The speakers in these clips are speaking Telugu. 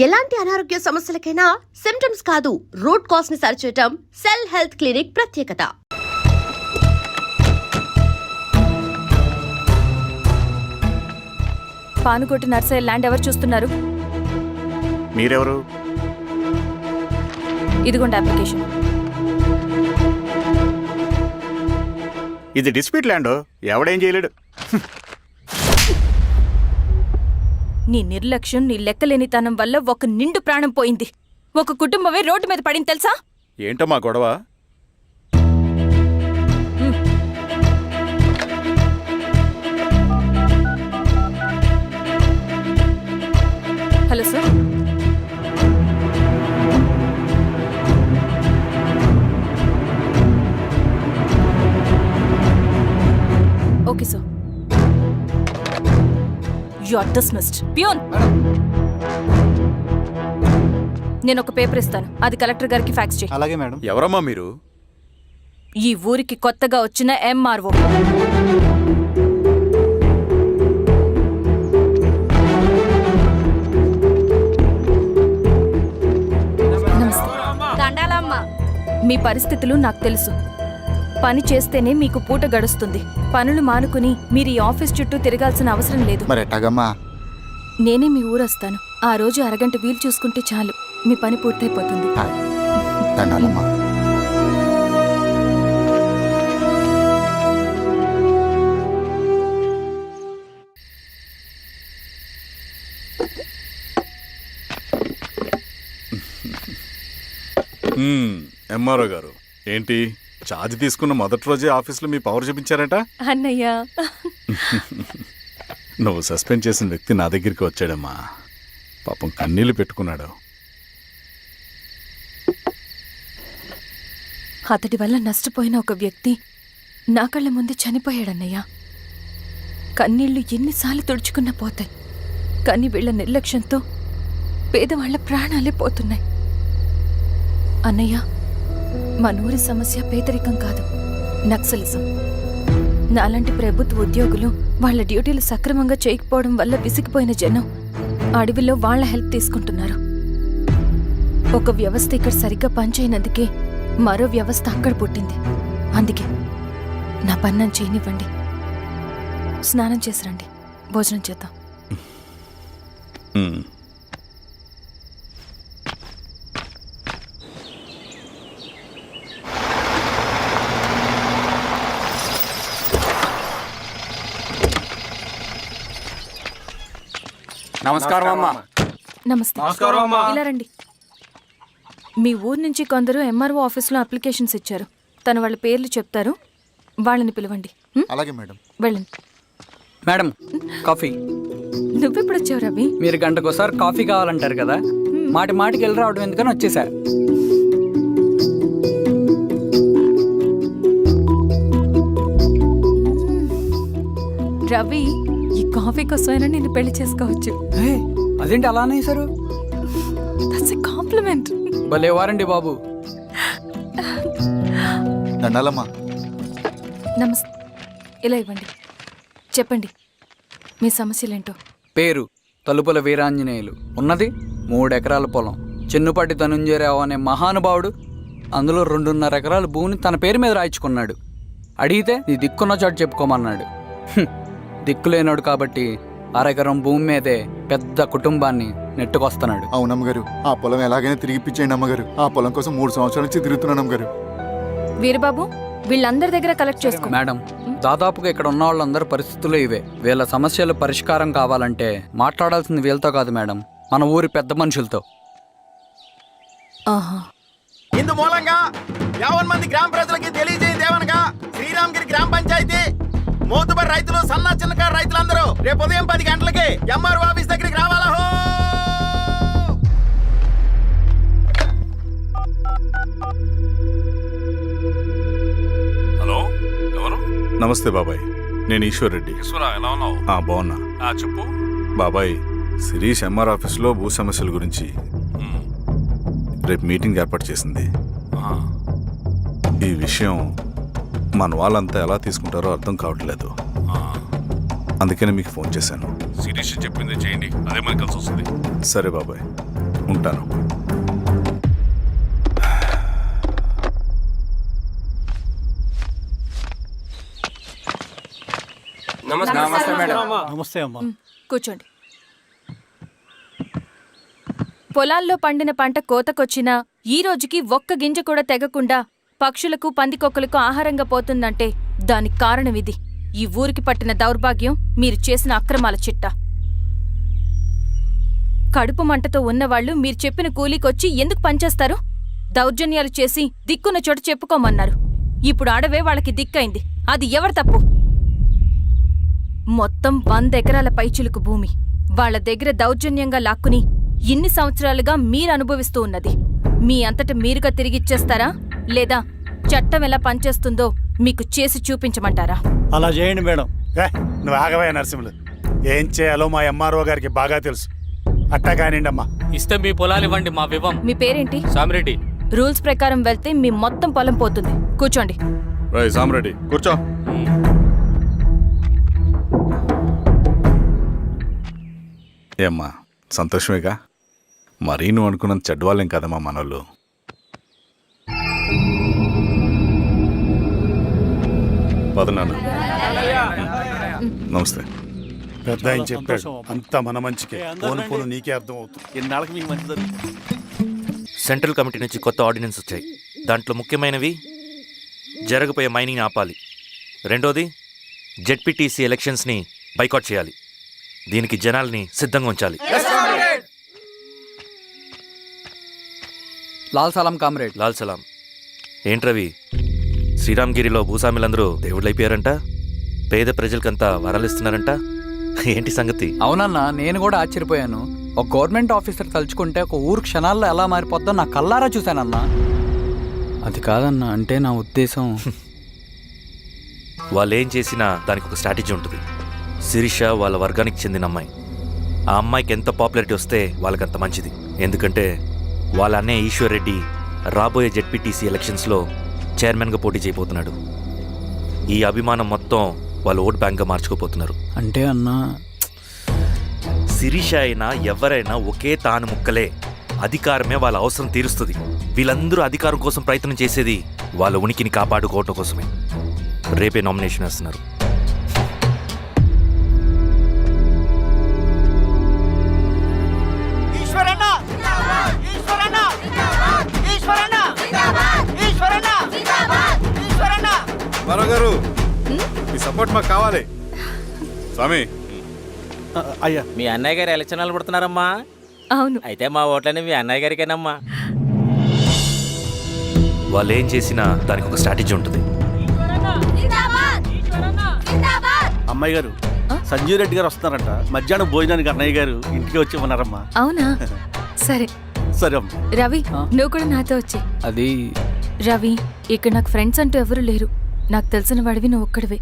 ఎలాంటి అనారోగ్య సమస్యలకైనా సిమ్టమ్స్ కాదు, రూట్ కాజ్ ని సరిచేయటం సెల్ హెల్త్ క్లినిక్ ప్రత్యేకత. పానుకోటి నర్సరీ ల్యాండ్ ఎవరు చూస్తున్నారు? మీరెవరు? ఇదిగోండి అప్లికేషన్. ఇది డిస్ప్యూట్ ల్యాండ్, ఎవడేం చేయలేడు. నీ నిర్లక్ష్యం, నీ లెక్కలేనితనం వల్ల ఒక నిండు ప్రాణం పోయింది. ఒక కుటుంబమే రోడ్డు మీద పడింది తెలుసా? ఏంటో మా గొడవ? Hello sir. Okay sir. You are dismissed. Peon, నేను ఒక పేపర్ ఇస్తాను, అది కలెక్టర్ గారికి ఫ్యాక్స్ చేయి. అలాగే మేడం. ఎవరమ్మా మీరు? ఈ ఊరికి కొత్తగా వచ్చిన ఎంఆర్ఓ. మీ పరిస్థితులు నాకు తెలుసు. పని చేస్తేనే మీకు పూట గడుస్తుంది. పనులు మానుకుని మీరు ఈ ఆఫీస్ చుట్టూ తిరగాల్సిన అవసరం లేదు. మరి ఎట్టాగమ్మా? నేనే మీ ఊరొస్తాను. ఆ రోజు అరగంట వీలు చూసుకుంటే చాలు, మీ పని పూర్తయిపోతుంది. దండాలమ్మా. ఎంఆర్ఓ గారు, ఏంటి ఛార్జ్ తీసుకున్న మొదటి రోజే ఆఫీస్లో మీ పవర్ చూపించారట? అన్నయ్య, నువ్వు సస్పెండ్ చేసిన వ్యక్తి నా దగ్గరికి వచ్చాడమ్మా. పాపం కన్నీళ్లు పెట్టుకున్నాడు. అతడి వల్ల నష్టపోయిన ఒక వ్యక్తి నా కళ్ళ ముందే చనిపోయాడన్నయ్య. కన్నీళ్లు ఎన్నిసార్లు తుడుచుకున్నా పోతాయి, కానీ వీళ్ల నిర్లక్ష్యంతో పేదవాళ్ల ప్రాణాలే పోతున్నాయి. అన్నయ్య, మనూరి సమస్య పేదరికం కాదు, నక్సలిజం. నాలాంటి ప్రభుత్వ ఉద్యోగులు వాళ్ళ డ్యూటీలు సక్రమంగా చేయకపోవడం వల్ల విసిగిపోయిన జనం అడవిలో వాళ్ల హెల్ప్ తీసుకుంటున్నారు. ఒక వ్యవస్థ ఇక్కడ సరిగ్గా పనిచేయనందుకే మరో వ్యవస్థ అక్కడ పుట్టింది. అందుకే నా పన్నం చేయనివ్వండి. స్నానం చేసిరండి, భోజనం చేద్దాం. నమస్కారం అమ్మా. నమస్తే. ఇలా రండి. మీ ఊరు నుంచి కొందరు ఎంఆర్ఓ ఆఫీస్లో అప్లికేషన్స్ ఇచ్చారు. తను వాళ్ళ పేర్లు చెప్తారు, వాళ్ళని పిలవండి. అలాగే మేడం. వెళ్ళండి. Madam, coffee. నువ్వెప్పుడు వచ్చావు రవి? మీరు గంటకోసారి కాఫీ కావాలంటారు కదా, మాటి మాటికి వెళ్ళి రావడం ఎందుకని వచ్చేసా. రవి, ఈ కాఫీ కోసమైనా నేను పెళ్లి చేసుకోవచ్చు. అదేంటి అలా అనేసారు? That's a compliment. భలే వారండి బాబు. దండాలమ్మా. నమస్తే. ఇలా ఇవ్వండి. చెప్పండి మీ సమస్యలేంటో. పేరు తలుపుల వీరాంజనేయులు. ఉన్నది 3 ఎకరాల పొలం. చిన్నుపాటి ధనుంజయరావు అనే మహానుభావుడు అందులో 2.5 ఎకరాల భూమిని తన పేరు మీద రాయించుకున్నాడు. అడిగితే నీ దిక్కున్న చోటు చెప్పుకోమన్నాడు. దిక్కులేనాడు కాబట్టి 1/2 ఎకరం భూమి మీదే పెద్ద కుటుంబాన్ని నెట్టుకొస్తున్నాడు. అవునమ్మగారు, ఆ పొలం ఎలాగైనా తిరిగిపించేయండి అమ్మగారు. ఆ పొలం కోసం 3 సంవత్సరాల నుంచి తిరుగుతున్నాను అమ్మగారు. వీరబాబు, వీళ్ళందరి దగ్గర కలెక్ట్ చేసుకో. మేడం, దాదాపుగా ఇక్కడ ఉన్న వాళ్ళందరి పరిస్థితులు ఇవే. వీళ్ళ సమస్యలు పరిష్కారం కావాలంటే మాట్లాడాల్సింది వీళ్ళతో కాదు మేడం, మన ఊరి పెద్ద మనుషులతో. ఇందు మూలంగా 50 మంది గ్రామ ప్రజలకి తెలియజేయదేవనగా శ్రీరామగిరి గ్రామ పంచాయతీ మోతుబరి రైతులు, సన్న చిన్నకారు రైతులందరూ రేపు ఉదయం 10 గంటలకి ఎంఆర్ఓ ఆఫీస్ దగ్గరికి రావాలా. హలో, ఎవరు? నమస్తే బాబాయ్, నేను ఈశ్వర్ రెడ్డి. ఎలా ఉన్నావు? బాగున్నా. చెప్పు బాబాయ్, శిరీష్ ఎంఆర్ ఆఫీస్లో భూ సమస్యల గురించి రేపు మీటింగ్ ఏర్పాటు చేసింది. ఈ విషయం మన వాళ్ళంతా ఎలా తీసుకుంటారో అర్థం కావట్లేదు. అందుకనే మీకు ఫోన్ చేశాను. శిరీష్ చెప్పింది చేయండి, అదే మనకు కలిసి వస్తుంది. సరే బాబాయ్. ఉంటాను. నమస్తే అమ్మా. కూర్చోండి. పొలాల్లో పండిన పంట కోతకొచ్చినా ఈ రోజుకి ఒక్క గింజ కూడా తెగకుండా పక్షులకు పందికొక్కలకు ఆహారంగా పోతుందంటే దానికి కారణం ఇది. ఈ ఊరికి పట్టిన దౌర్భాగ్యం మీరు చేసిన అక్రమాల చిట్టా. కడుపు మంటతో ఉన్నవాళ్లు మీరు చెప్పిన కూలీకొచ్చి ఎందుకు పనిచేస్తారు? దౌర్జన్యాలు చేసి దిక్కున్న చోట చెప్పుకోమన్నారు. ఇప్పుడు అడవే వాళ్ళకి దిక్కైంది. అది ఎవరి తప్పు? మొత్తం 100 ఎకరాల పైచిలుకు భూమి వాళ్ల దగ్గర దౌర్జన్యంగా లాక్కుని ఇన్ని సంవత్సరాలుగా మీరు అనుభవిస్తూ ఉన్నది. మీ అంతట మీరుగా తిరిగిచ్చేస్తారా లేదా చట్టం ఎలా పనిచేస్తుందో మీకు చేసి చూపించమంటారా? అలా చేయండి మేడం. నువ్వు ఆగవే నరసింహులు. ఏం చేయాలో మా ఎంఆర్ఓ గారికి బాగా తెలుసు. అట్టా కానివ్వండి అమ్మా. ఇస్తే మీ పొలాలు ఇవ్వండి, మా వివం. మీ పేరేంటి? సామిరెడ్డి. రూల్స్ ప్రకారం వెళ్తే మీ మొత్తం పొలం పోతుంది. కూర్చోండి. సామిరెడ్డి కూర్చో. ఏమ్మా సంతోషమేగా? మరీ నువ్వు అనుకున్నంత చెడ్డవాళ్ళేం కదమ్మా మనోళ్ళు. పదనాన్న. నమస్తే. పెద్ద ఆయన చెప్పాడు, అంతా మన మంచికే. పోను పోను నీకే అర్థం అవుతుంది. ఎన్నాళ్ళకి మీకు మంచి జరుగుతుంది. సెంట్రల్ కమిటీ నుంచి కొత్త ఆర్డినెన్స్ వచ్చాయి. దాంట్లో ముఖ్యమైనవి జరగబోయే మైనింగ్ ఆపాలి. రెండోది జెడ్పీటీసీ ఎలక్షన్స్ని బైకాట్ చేయాలి. దీనికి జనాల్ని సిద్ధంగా ఉంచాలి. లాల్ సలాం కామ్రేడ్. లాల్ సలాం. ఏంట్రవి, శ్రీరామ్గిరిలో భూస్వాములందరూ దేవుళ్ళైపోయారంట, పేద ప్రజలకంతా వరాలిస్తున్నారంట. ఏంటి సంగతి? అవునన్నా, నేను కూడా ఆశ్చర్యపోయాను. ఒక గవర్నమెంట్ ఆఫీసర్ తలుచుకుంటే ఒక ఊరు క్షణాల్లో ఎలా మారిపోద్దో నా కల్లారా చూశానన్నా. అది కాదన్నా, అంటే నా ఉద్దేశం వాళ్ళు ఏం చేసినా దానికి ఒక స్ట్రాటజీ ఉంటుంది. శిరీష వాళ్ళ వర్గానికి చెందిన అమ్మాయి. ఆ అమ్మాయికి ఎంత పాపులారిటీ వస్తే వాళ్ళకంత మంచిది. ఎందుకంటే వాళ్ళ అన్నయ్య ఈశ్వర్ రెడ్డి రాబోయే జెడ్పీటీసీ ఎలక్షన్స్లో చైర్మన్గా పోటీ చేయబోతున్నాడు. ఈ అభిమానం మొత్తం వాళ్ళు ఓట్ బ్యాంక్గా మార్చుకోపోతున్నారు. అంటే అన్నా, శిరీష అయినా ఎవరైనా ఒకే తాను ముక్కలే. అధికారమే వాళ్ళ అవసరం తీరుస్తుంది. వీళ్ళందరూ అధికారం కోసం ప్రయత్నం చేసేది వాళ్ళ ఉనికిని కాపాడుకోవటం కోసమే. రేపే నామినేషన్ వేస్తున్నారు. గారు మీ సపోర్ట్ మాకు కావాలి. స్వామి. అయ్యా, మీ అన్నయ్య గారు ఎలక్షన్లు పడుతున్నారమ్మా. అవును. అయితే మా ఓట్లని మీ అన్నయ్య గారికేనమ్మా. వాళ్ళు ఏం చేసినా దానికి ఒక స్ట్రాటజీ ఉంటుంది. అమ్మాయి గారు, సంజీవ్ రెడ్డి గారు వస్తున్నారంట. మధ్యాహ్నం భోజనానికి అన్నయ్య గారు ఇంటికి వచ్చి ఉన్నారమ్మా. అవునా? సరే సరే అమ్మా. రవి, నువ్వు కూడా నాతో వచ్చే. అది రవి, ఇక్కడ నాకు ఫ్రెండ్స్ అంటూ ఎవరు లేరు. నాకు తెలిసిన వాడివి నువ్వు ఒక్కడివే.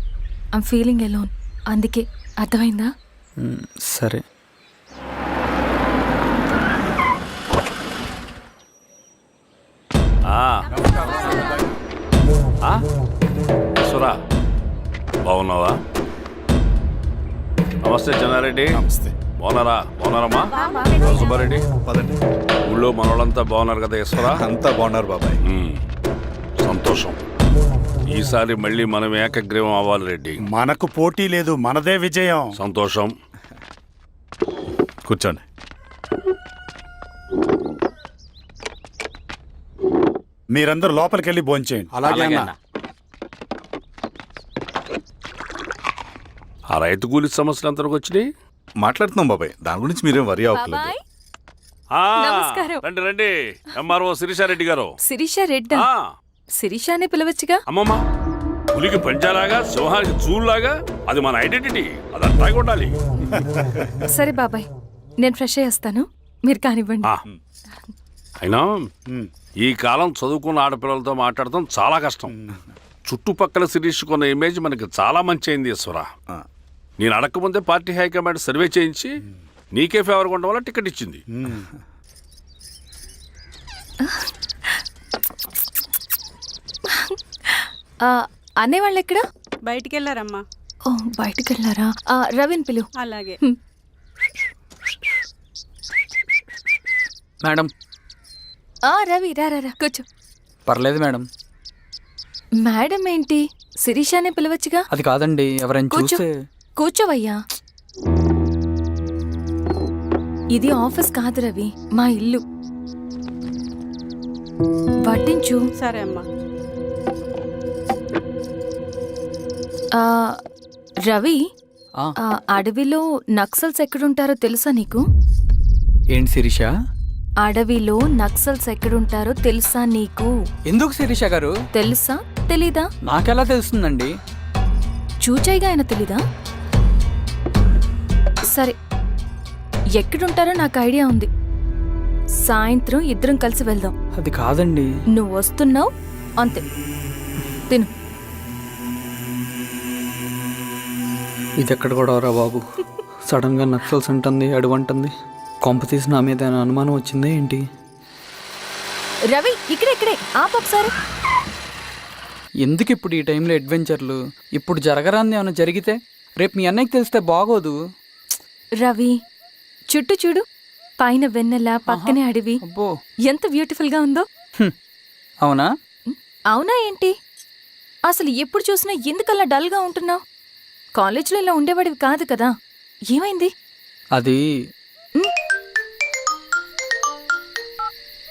I'm feeling alone. అందుకే. అర్థమైందా? సరే. సురా, బాగున్నావా? నమస్తే చెన్నారెడ్డి. నమస్తే. బాగున్నారమ్మా? సుబ్బారెడ్డి, పదండి. ఊళ్ళో మనోళ్ళంతా బాగున్నారు కదా ఈశ్వరా? అంతా బాగున్నారు బాబాయ్. సంతోషం. ఈసారి మళ్ళీ మనం ఏకగ్రీవం అవ్వాలి రెడ్డి. మనకు పోటీ లేదు, మనదే విజయం. సంతోషం. కూర్చోండి. మీరందరూ లోపలికి వెళ్ళి భోంచేయండి. అలాగే అన్న. ఆ రైతు కూలి సమస్యలు ఎంతవరకు వచ్చినాయి? మాట్లాడుతున్నాం బాబాయ్, దాని గురించి మీరేం వరి అవ్వట్లేదు. బాబాయ్, ఆ, నమస్కారం. రండి రండి. ఎంఆర్ఓ శిరీషారెడ్డి గారు. శిరీష రెడ్డా? ఆ, శిరీష అనే పిలవచ్చుగా. అమ్మమ్మ, పులికి పంచాలాగా సింహానికి చూలాగా అది మన ఐడెంటిటీ. అది అట్టాగే ఉండాలి. సరే బాబాయ్, నేను ఫ్రెష్ అయ్యేస్తాను, మీరు కానివ్వండి. ఆ, అయినా ఈ కాలం చదువుకున్న ఆడపిల్లలతో మాట్లాడటం చాలా కష్టం. చుట్టుపక్కల శిరీషకున్న ఇమేజ్ మనకి చాలా మంచి అయింది ఈశ్వరా. నేను అడగకముందే పార్టీ హైకమాండ్ సర్వే చేయించి నీకే ఫేవర్గా ఉండడం వల్ల టికెట్ ఇచ్చింది. అనే వాళ్ళు ఎక్కడ? బయటికి వెళ్ళారమ్మా. ఓ, బయటికి వెళ్ళారా? రవిని పిలు. అలాగే. మేడం రవి రా రా రా, కూర్చో. పర్లేదు మేడం. మేడం ఏంటి, శిరీషానే పిలవచ్చుగా. అది కాదండి, ఎవరైనా కూర్చో. చూస్తే. కూర్చోవయ్యా. ఇది ఆఫీస్ కాదు రవి, మా ఇల్లు. వడ్డించు. సరే అమ్మా. రవి, ఆ, అడవిలో నక్సల్స్ ఎక్కడుంటారో తెలుసా నీకు? ఏంటి శిరీష? అడవిలో నక్సల్స్ ఎక్కడుంటారో తెలుసా నీకు? ఎందుకు శిరీష గారు? తెలుసా తెలీదా? నాకెలా తెలుస్తుందండి? చూచాయిగా ఆయన తెలీదా? సరే, ఎక్కడుంటారో నాకు ఐడియా ఉంది. సాయంత్రం ఇద్దరం కలిసి వెళ్దాం. అది కాదండి. నువ్వు వస్తున్నావు అంతే. తిను. ఇది ఎక్కడ కూడా రా బాబు. సడన్ గా నక్సల్స్ అంటుంది, అడుగుంటుంది. కొంప తీసి నా మీద ఏమైనా అనుమానం వచ్చిందా ఏంటి? రవి, ఇక్కడే ఆపు ఒకసారి. ఎందుకు ఇప్పుడు ఈ టైంలో అడ్వెంచర్లు? ఇప్పుడు జరగరాంది ఏమైనా జరిగితే రేపు మీ అన్నయ్యకి తెలిస్తే బాగోదు. రవి, చుట్టూ చూడు. పైన వెన్నెల, పక్కనే అడవి. అబ్బో, ఎంత బ్యూటిఫుల్ గా ఉందో. అవునా? అవునా ఏంటి? అసలు ఎప్పుడు చూసినా ఎందుకలా డల్ గా ఉంటున్నావు? కాలేజీలో ఇలా ఉండేవాడివి కాదు కదా, ఏమైంది? అది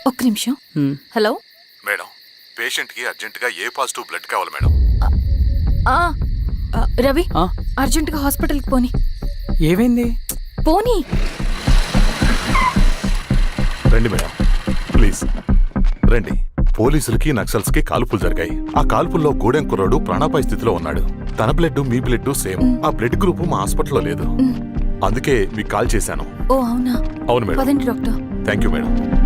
ఒక్క నిమిషం. హలో మేడం, పేషెంట్కి అర్జెంటుగా ఏ పాజిటివ్ బ్లడ్ కావాలి మేడం. రవి, ఆ? అర్జెంటుగా హాస్పిటల్కి పోని. ఏమైంది? పోనీ. రండి మేడం, ప్లీజ్ రండి. పోలీసులకి నక్సల్స్ కి కాల్పులు జరిగాయి. ఆ కాల్పుల్లో గూడెం కుర్రాడు ప్రాణాపాయ స్థితిలో ఉన్నాడు. తన బ్లడ్ మీ బ్లడ్ సేమ్. ఆ బ్లడ్ గ్రూప్ మా హాస్పిటల్లో లేదు. అందుకే మీకు కాల్ చేశాను. ఓ అవునా? అవును మేడం. పదండి doctor. Thank you madam.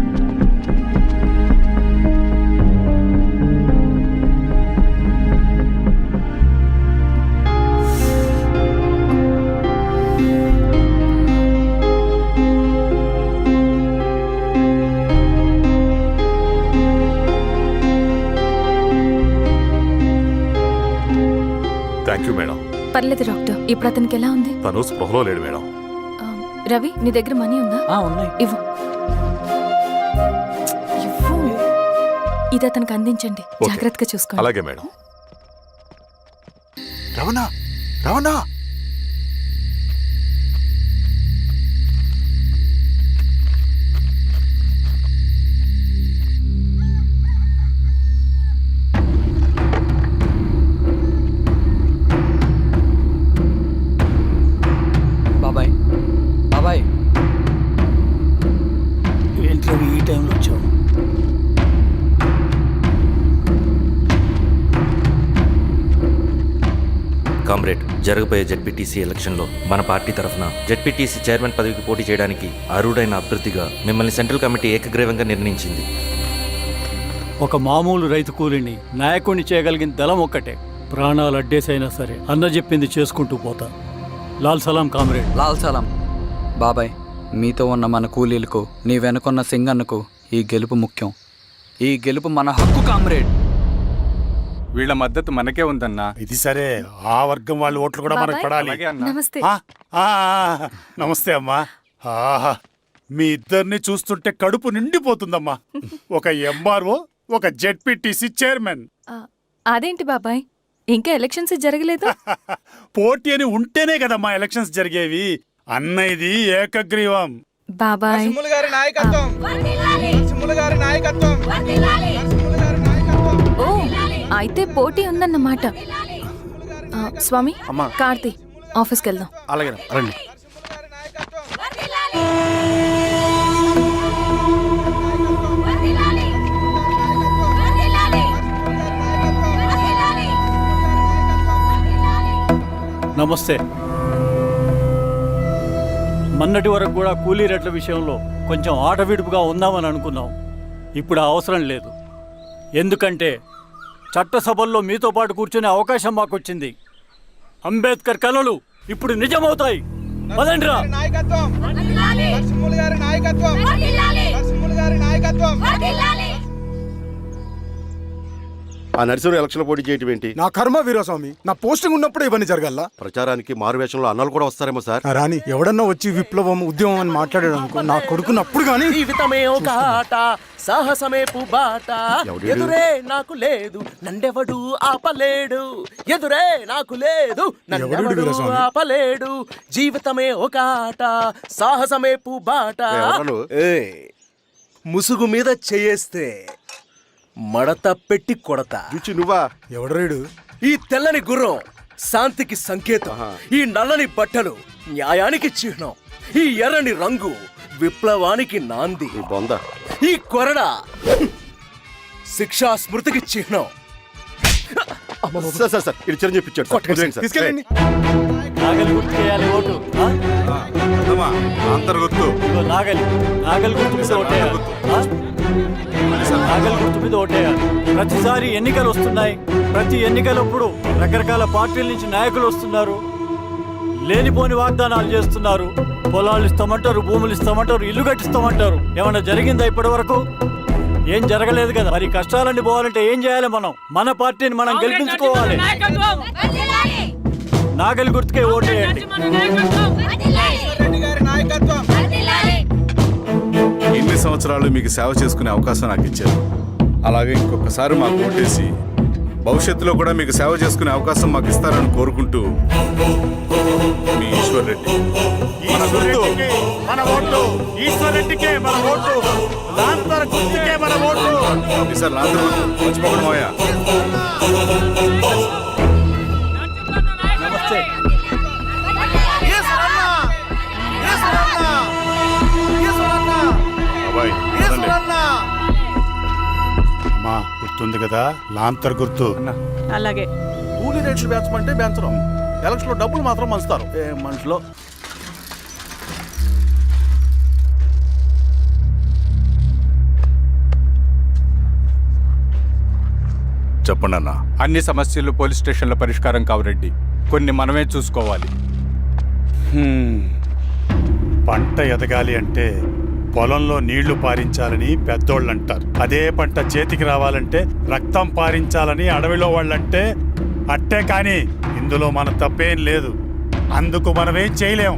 Thank you madam. పర్లేదు డాక్టర్. ఇప్పుడు అతనికి ఎలా ఉంది? తను స్పృహలో లేడు మేడం. రవి, నీ దగ్గర మనీ ఉందా? ఉన్నాయి. ఇవ్వు. ఇది అతనికి అందించండి. ఓకే. జాగ్రత్తగా చూసుకోండి. అలాగే మేడం. రవణ, రవణ, బాబాయ్, బాబాయ్. ఏంటి ఈ టైంలో వచ్చావు? కామ్రేడ్, జరగబోయే జెడ్పీటీసీ ఎలక్షన్లో మన పార్టీ తరఫున జెడ్పీటీసీ చైర్మన్ పదవికి పోటీ చేయడానికి అర్హుడైన అభ్యర్థిగా మిమ్మల్ని సెంట్రల్ కమిటీ ఏకగ్రీవంగా నిర్ణయించింది. ఒక మామూలు రైతు కూలిని నాయకుడిని చేయగలిగిన దళం ఒక్కటే. ప్రాణాలు అడ్డేసైనా సరే అన్న చెప్పింది చేసుకుంటూ పోతా. లాల్ సలాం కామ్రేడ్. లాల్ సలాం. బాబాయ్, మీతో ఉన్న మన కూలీలకు, నీ వెనుకున్న సింగన్నకు ఈ గెలుపు ముఖ్యం. ఈ గెలుపు మన హక్కు కామ్రేడ్. వీళ్ళ మద్దతు మనకే ఉందన్నా. ఇది సరే, ఆ వర్గం వాళ్ళ ఓట్లు కూడా మనకు పడాలి. నమస్తే. నమస్తే అమ్మా. ఆహా, మీ ఇద్దరిని చూస్తుంటే కడుపు నిండిపోతుందమ్మా. ఒక ఎంఆర్ఓ, ఒక జెడ్పీటీసీ చైర్మన్. అదేంటి బాబాయ్, ఇంకా ఎలక్షన్స్ జరగలేదు? పోటీ అని ఉంటేనే కదమ్మా ఎలక్షన్స్ జరిగేవి. అన్నయ్యది ఏకగ్రీవం. బాబాయ్, ఓ అయితే పోటీ ఉందన్నమాట. స్వామి, కార్తీ, ఆఫీస్కి వెళ్దాం. అలాగే రండి. నమస్తే. మొన్నటి వరకు కూడా కూలీ రేట్ల విషయంలో కొంచెం ఆటవిడుపుగా ఉందామని అనుకున్నాం. ఇప్పుడు ఆ అవసరం లేదు. ఎందుకంటే చట్టసభల్లో మీతో పాటు కూర్చునే అవకాశం మాకొచ్చింది. అంబేద్కర్ కలలు ఇప్పుడు నిజమవుతాయి. పదండ్రా. ఆ నరసింహ ఎలక్షన్ పోటీ చేయటం ఏంటి? నా కర్మ వీరస్వామి, నా పోస్టింగ్ ఉన్నప్పుడే ఇవన్నీ జరగాల. ప్రచారానికి మారువేషంలో అన్నాలు కూడా వస్తారేమో సార్. రాని ఎవడన్నా వచ్చి విప్లవం ఉద్యమం అని మాట్లాడాడు అనుకో, నా కొడుకున్నప్పుడు గానీ జీవితమే ఒక ఆట, సాహసమే పుబాట, ఎవడీడు? ఎదురే నాకు లేదు నన్నెవడు ఆపలేడు, ఎదురే నాకు లేదు నన్నెవడు వీరస్వామి? ఆపలేడు, జీవితమే ఒక ఆట, సాహసమే పుబాట. ఎవరు? ముసుగు మీద చేయేస్తే మడత పెట్టి కొడతా. రుచి నువ్వా? ఎవడరేడు? ఈ తెల్లని గుర్రం శాంతికి సంకేతం, ఈ నల్లని బట్టలు న్యాయానికి చిహ్నం, ఈ ఎర్రని రంగు విప్లవానికి నాంది, నీ బొంద. ఈ కొరడ శిక్షా స్మృతికి చిహ్నం. సార్ సార్ సార్ ఇది చిరంజీవి పిచ్చాడు సార్. వదిలేండి సార్. తీసుకెళ్ళండి. నాగలి గుర్తు చేయాలి ఓటు. ఆ? ఇదిగో నాగలి గుర్తు మీద ఓటేయాలి. ఆ? నాగలి గుర్తు మీద ఓటేయాలి. ప్రతిసారి ఎన్నికలు వస్తున్నాయి. ప్రతి ఎన్నికలప్పుడు రకరకాల పార్టీల నుంచి నాయకులు వస్తున్నారు, లేనిపోని వాగ్దానాలు చేస్తున్నారు. పొలాలు ఇస్తామంటారు, భూములు ఇస్తామంటారు, ఇల్లు కట్టిస్తామంటారు. ఏమన్నా జరిగిందా ఇప్పటి వరకు? ఏం జరగలేదు కదా. మరి కష్టాలన్నీ పోవాలంటే ఏం చేయాలి? మనం మన పార్టీని మనం గెలిపించుకోవాలి. నాగలి గుర్తుకే ఓటేయండి. ఇన్ని సంవత్సరాలు మీకు సేవ చేసుకునే అవకాశం నాకు ఇచ్చారు. అలాగే ఇంకొకసారి మాకు ఓటేసి భవిష్యత్తులో కూడా మీకు సేవ చేసుకునే అవకాశం మాకు ఇస్తారని కోరుకుంటూ మీ ఈశ్వర్ రెడ్డి. మన ఓటు ఈశ్వర్ రెడ్డికే, మన ఓటు లాంతర్ గుర్తుకే, మన ఓటు. సార్ రాత్రి మర్చిపోకుండా మోయా. నమస్తే. అబ్బాయి రండి. అమ్మా గుర్తుంది కదా, లాంతర్ గుర్తు. అలాగే కూలీ రేట్లు పెంచమంటే పెంచడం, ఎలక్షన్ లో డబ్బులు మాత్రం పంచుతారు. ఏ మనుషులో చెప్పండి అన్న. అన్ని సమస్యలు పోలీస్ స్టేషన్లో పరిష్కారం కావు రెడ్డి, కొన్ని మనమే చూసుకోవాలి. పంట ఎదగాలి అంటే పొలంలో నీళ్లు పారించాలని పెద్దోళ్ళు అంటారు. అదే పంట చేతికి రావాలంటే రక్తం పారించాలని అడవిలో వాళ్ళంటే అట్టే. కానీ ఇందులో మన తప్పేం లేదు, అందుకు మనమేం చేయలేం.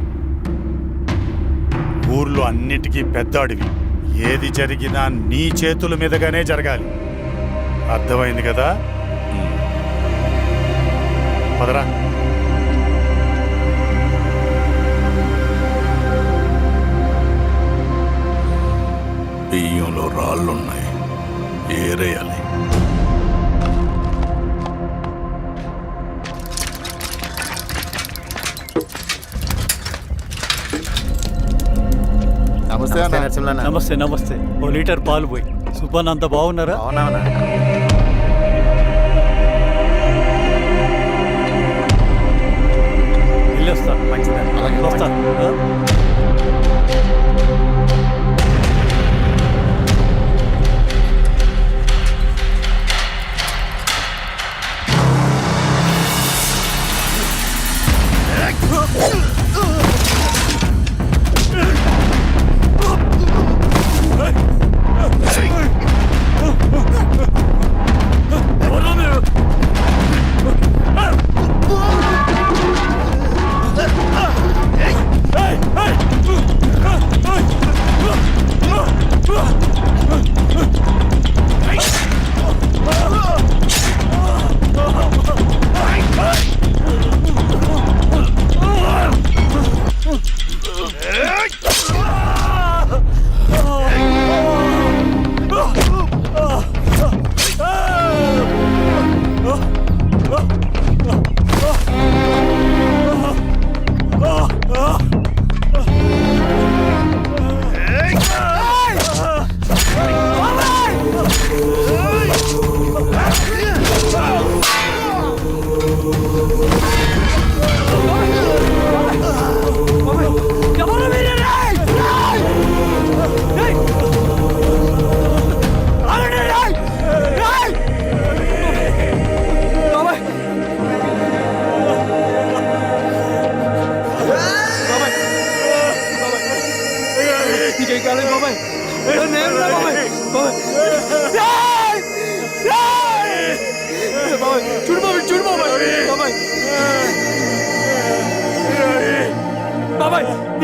ఊర్లో అన్నిటికీ పెద్ద అడవి, ఏది జరిగినా నీ చేతుల మీదగానే జరగాలి. అర్థమైంది కదా? పదరా. బియ్యంలో రాళ్ళున్నాయి, ఏరేయాలి. నమస్తే అన్న. నమస్తే నమస్తే. ఓ లీటర్ పాలు పోయి. సుబ్బన్ అంత బాగున్నారా? వెళ్ళొస్తాను. మంచిది, వస్తాను. Hey!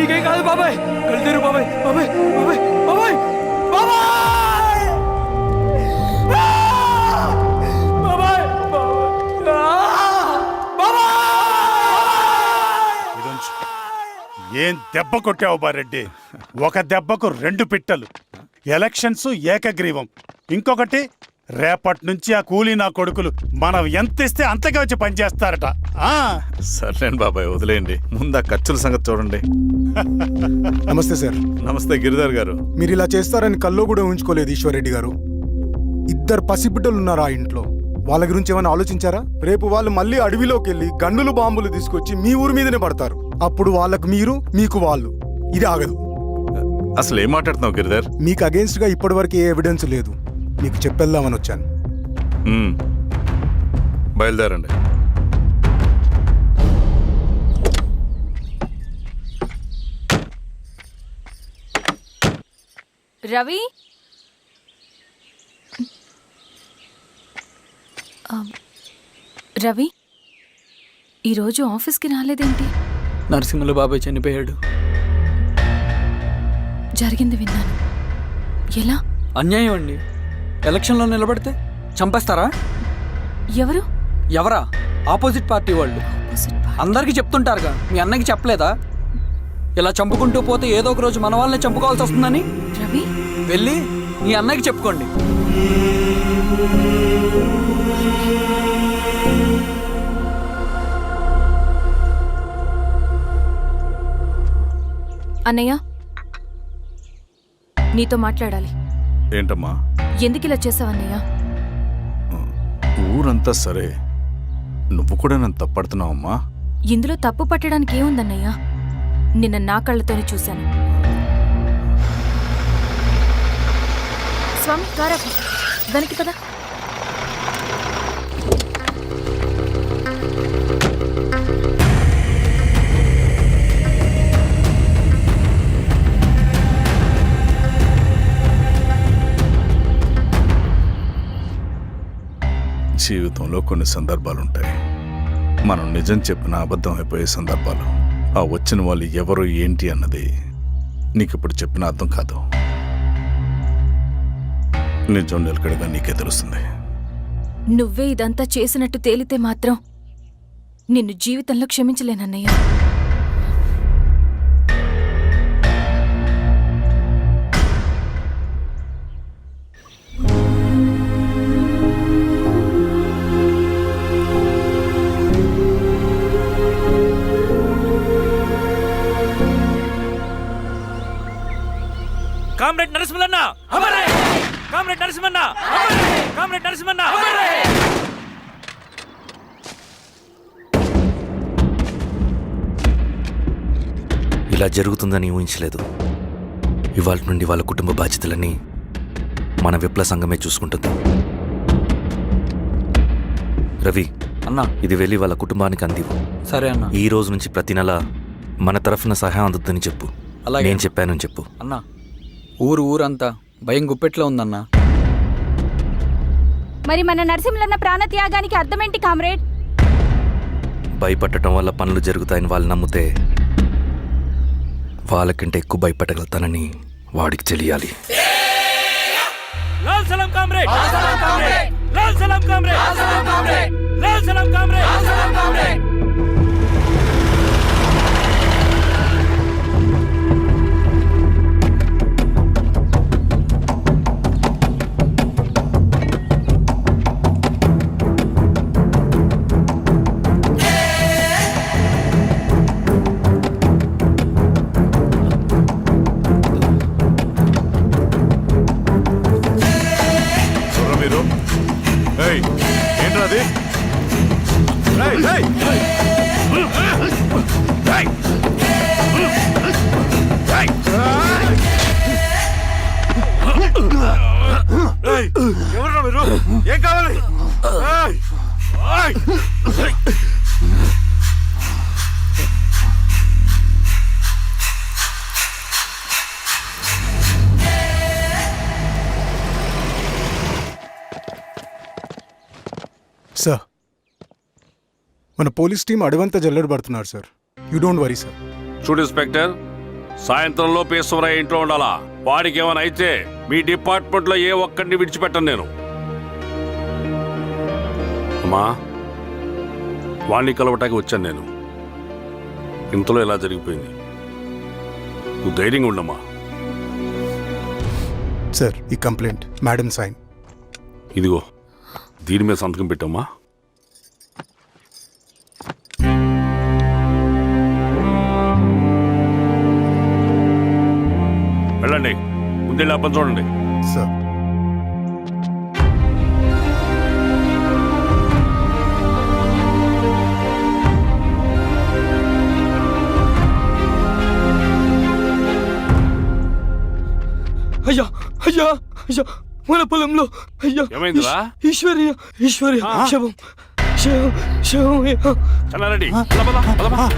నీకేం కాదు బాబాయ్, కళ్ళు బాబాయ్, బాబాయ్ బాబాయ్ బాబాయ్ బాబాయ్ బాబాయ్ ఇదొంచు. ఏం దెబ్బ కొట్టావు బారెడ్డి? ఒక దెబ్బకు 2 పిట్టలు. ఎలక్షన్స్ ఏకగ్రీవం. ఇంకొకటి, రేపటి నుంచి ఆ కూలీ నా కొడుకులు మనం ఎంత ఇస్తే అంతగా వచ్చి పనిచేస్తారట. సర్లేండి బాబాయ్, వదిలేయండి. ముందు ఆ ఖర్చుల సంగతి చూడండి. నమస్తే సార్. నమస్తే గిరిధర్ గారు. మీరు ఇలా చేస్తారని కల్లో కూడా ఉంచుకోలేదు ఈశ్వర్రెడ్డి గారు. 2 పసిబిడ్డలు ఉన్నారు ఆ ఇంట్లో. వాళ్ళ గురించి ఏమైనా ఆలోచించారా? రేపు వాళ్ళు మళ్ళీ అడవిలోకి వెళ్ళి గన్నులు బాంబులు తీసుకొచ్చి మీ ఊరి మీదనే పడతారు. అప్పుడు వాళ్ళకు మీరు, మీకు వాళ్ళు. ఇది ఆగదు. అసలు ఏం మాట్లాడుతున్నావు గిరిధర్? మీకు అగేన్స్ట్ గా ఇప్పటివరకు ఏ ఎవిడెన్స్ లేదు. మీకు చెప్పేద్దామని వచ్చాను. బయలుదేరండి. రవి, రవి ఈరోజు ఆఫీస్కి రాలేదేంటి? నరసింహుల బాబాయ్ చనిపోయాడు. జరిగింది విన్నాను. ఎలా? అన్యాయం అండి. ఎలక్షన్లో నిలబడితే చంపేస్తారా? ఎవరు? ఎవరా? ఆపోజిట్ పార్టీ వాళ్ళు. అందరికీ చెప్తుంటారుగా, మీ అన్నకి చెప్పలేదా? ఇలా చంపుకుంటూ పోతే ఏదో ఒక రోజు మన వాళ్ళని చంపుకోవాల్సి వస్తుందని. రవి, వెళ్ళి మీ అన్నకి చెప్పుకోండి. అన్నయ్య, నీతో మాట్లాడాలి. ఏంటమ్మా? ఎందుకు ఇలా చేసావన్నయ్య? ఊరంతా సరే, నువ్వు కూడా నన్ను తప్పడుతున్నావమ్మా. ఇందులో తప్పు పట్టడానికి ఏముందన్నయ్య? నిన్న నా కళ్ళతోనే చూశాను. స్వామి, కారకు దానికి పద. జీవితంలో కొన్ని సందర్భాలుంటాయి. మనం నిజం చెప్పిన అబద్ధం అయిపోయే సందర్భాలు. ఆ వచ్చిన వాళ్ళు ఎవరు ఏంటి అన్నది నీకిప్పుడు చెప్పిన అర్థం కాదు. నిజం నిలకడగా నీకే తెలుస్తుంది. నువ్వే ఇదంతా చేసినట్టు తేలితే మాత్రం నిన్ను జీవితంలో క్షమించలేనన్నయ్య. కామ్రేడ్ నరసింహన్న, కామ్రేడ్ నరసింహన్న, కామ్రేడ్ నరసింహన్న. ఇలా జరుగుతుందని ఊహించలేదు. ఇవాళ నుండి వాళ్ళ కుటుంబ బాధ్యతలని మన విప్లవ సంఘమే చూసుకుంటుంది. రవి అన్నా, ఇది వెళ్ళి వాళ్ళ కుటుంబానికి అందివు. సరే అన్న. ఈ రోజు నుంచి ప్రతి నెల మన తరఫున సహాయం అందుతుందని చెప్పు. అలాగే. నేను చెప్పానని చెప్పు. అన్నా, ఊరంతా భయం గుప్పెట్లో ఉందన్నా. మరి మన నరసింహన్న ప్రాణత్యాగానికి అర్థమేంటి కామ్రేడ్? భయపడటం వల్ల పనులు జరుగుతాయని వాళ్ళు నమ్మితే వాళ్ళకంటే ఎక్కువ భయపెట్టగలుగుతానని వాడికి తెలియాలి. లాల్ సలాం కామ్రేడ్, లాల్ సలాం కామ్రేడ్, లాల్ సలాం కామ్రేడ్, లాల్ సలాం కామ్రేడ్, లాల్ సలాం కామ్రేడ్, లాల్ సలాం కామ్రేడ్. మీరు ఏంట్రా అది? ఎవరు మీరు? ఏం కావాలి? సార్, మన పోలీస్ టీం అడవంతా జల్లెడ పడుతున్నారు sir. You don't worry sir. చూడు ఇన్స్పెక్టర్, సాయంత్రంలో ఈశ్వరయ్య ఇంట్లో ఉండాలా. వాడికి ఏమైనా అయితే మీ డిపార్ట్మెంట్లో ఏ ఒక్కడిని విడిచిపెట్టను నేను. అమ్మా, వాణ్ణి కలవటానికి వచ్చాను నేను. ఇంతలో ఇలా జరిగిపోయింది. నువ్వు ధైర్యంగా ఉండమ్మా. సార్, ఈ కంప్లైంట్ మేడం సైన్. ఇదిగో, దీని మీద సంతకం పెట్టమ్మా. వెళ్ళండి, ముందెళ్ళి అబ్బని చూడండి. సార్, అయ్యా అయ్యా అయ్యా, మన పొలంలో అయ్యా ఏమైందిరా? ఈశ్వర్య శవం శవం శవం. చెన్నారెడ్డి, పద, పద, పద, పద.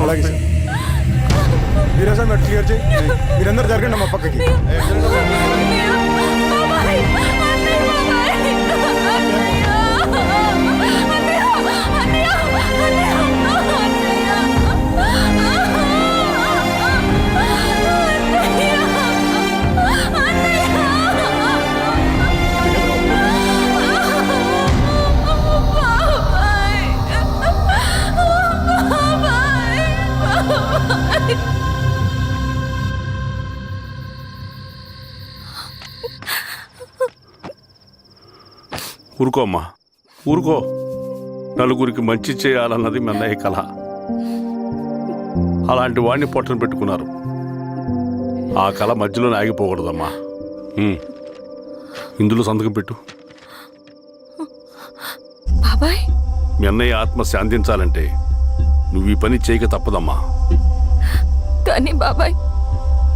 అలాగే సార్. వీరా సార్, మీరు క్లియర్ చేయి. మీరందరూ జరగండి మా పక్కకి. ఊరుకో అమ్మా, ఊరుకో. నలుగురికి మంచి చేయాలన్నది మీ అన్నయ్య కళ. అలాంటి వాడిని పొట్టను పెట్టుకున్నారు. ఆ కళ మధ్యలోనే ఆగిపోకూడదమ్మా. ఇందులో సంతకం పెట్టు. బాబాయ్, మీ అన్నయ్య ఆత్మ శాంతించాలంటే నువ్వు ఈ పని చేయక తప్పదమ్మా. కానీ బాబాయ్,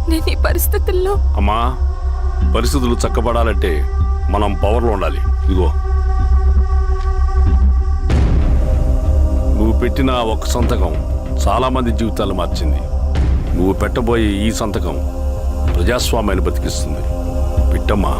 నేను ఈ పరిస్థితుల్లో. అమ్మా, పరిస్థితులు చక్కబడాలంటే మనం పవర్లో ఉండాలి. ఇదిగో, నువ్వు పెట్టిన ఒక్క సంతకం చాలా మంది జీవితాలు మార్చింది. నువ్వు పెట్టబోయే ఈ సంతకం ప్రజాస్వామ్యాన్ని బతికిస్తుంది. పెట్టమ్మా.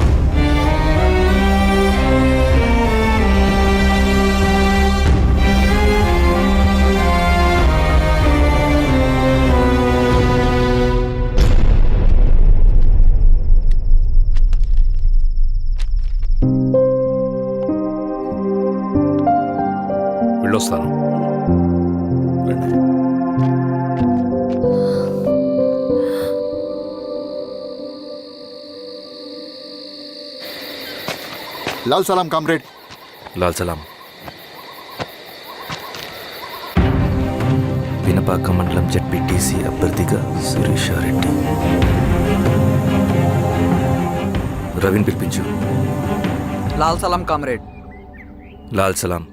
వెళ్ళొస్తాను. లాల్ సలాం కామ్రేడ్. లాల్ సలాం. పినపాక మండలం జెడ్పీటీసీ అభ్యర్థిగా శిరీషారెడ్డి. రవిని పిలిపించు. లాల్ సలాం కామ్రేడ్. లాల్ సలాం.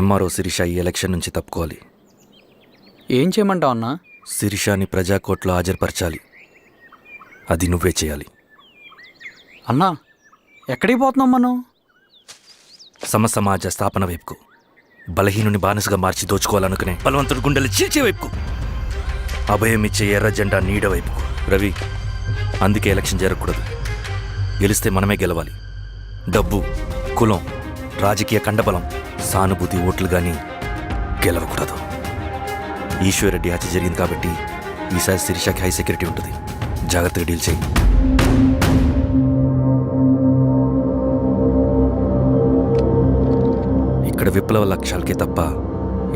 ఎంఆర్ఓ శిరీష ఈ ఎలక్షన్ నుంచి తప్పుకోవాలి. ఏం చేయమంటావు అన్నా? శిరీషాని ప్రజాకోర్టులో హాజరుపరచాలి. అది నువ్వే చేయాలి. అన్నా, ఎక్కడికి పోతున్నాం మనం? సమసమాజ స్థాపన వైపుకు. బలహీనుని బానిసగా మార్చి దోచుకోవాలనుకునే బలవంతుడు గుండెలు చీల్చే వైపుకు. అభయం ఇచ్చే ఎర్ర జెండా నీడ వైపుకు. రవి, అందుకే ఎలక్షన్ జరగకూడదు. గెలిస్తే మనమే గెలవాలి. డబ్బు, కులం, రాజకీయ కండబలం, సానుభూతి ఓట్లు గాని గెలవకూడదు. ఈశ్వర్రెడ్డి హత్య జరిగింది కాబట్టి ఈసారి శిరీషకి హై సెక్యూరిటీ ఉంటుంది. జాగ్రత్తగా డీల్ చేయి. ఇక్కడ విప్లవ లక్ష్యాలకే తప్ప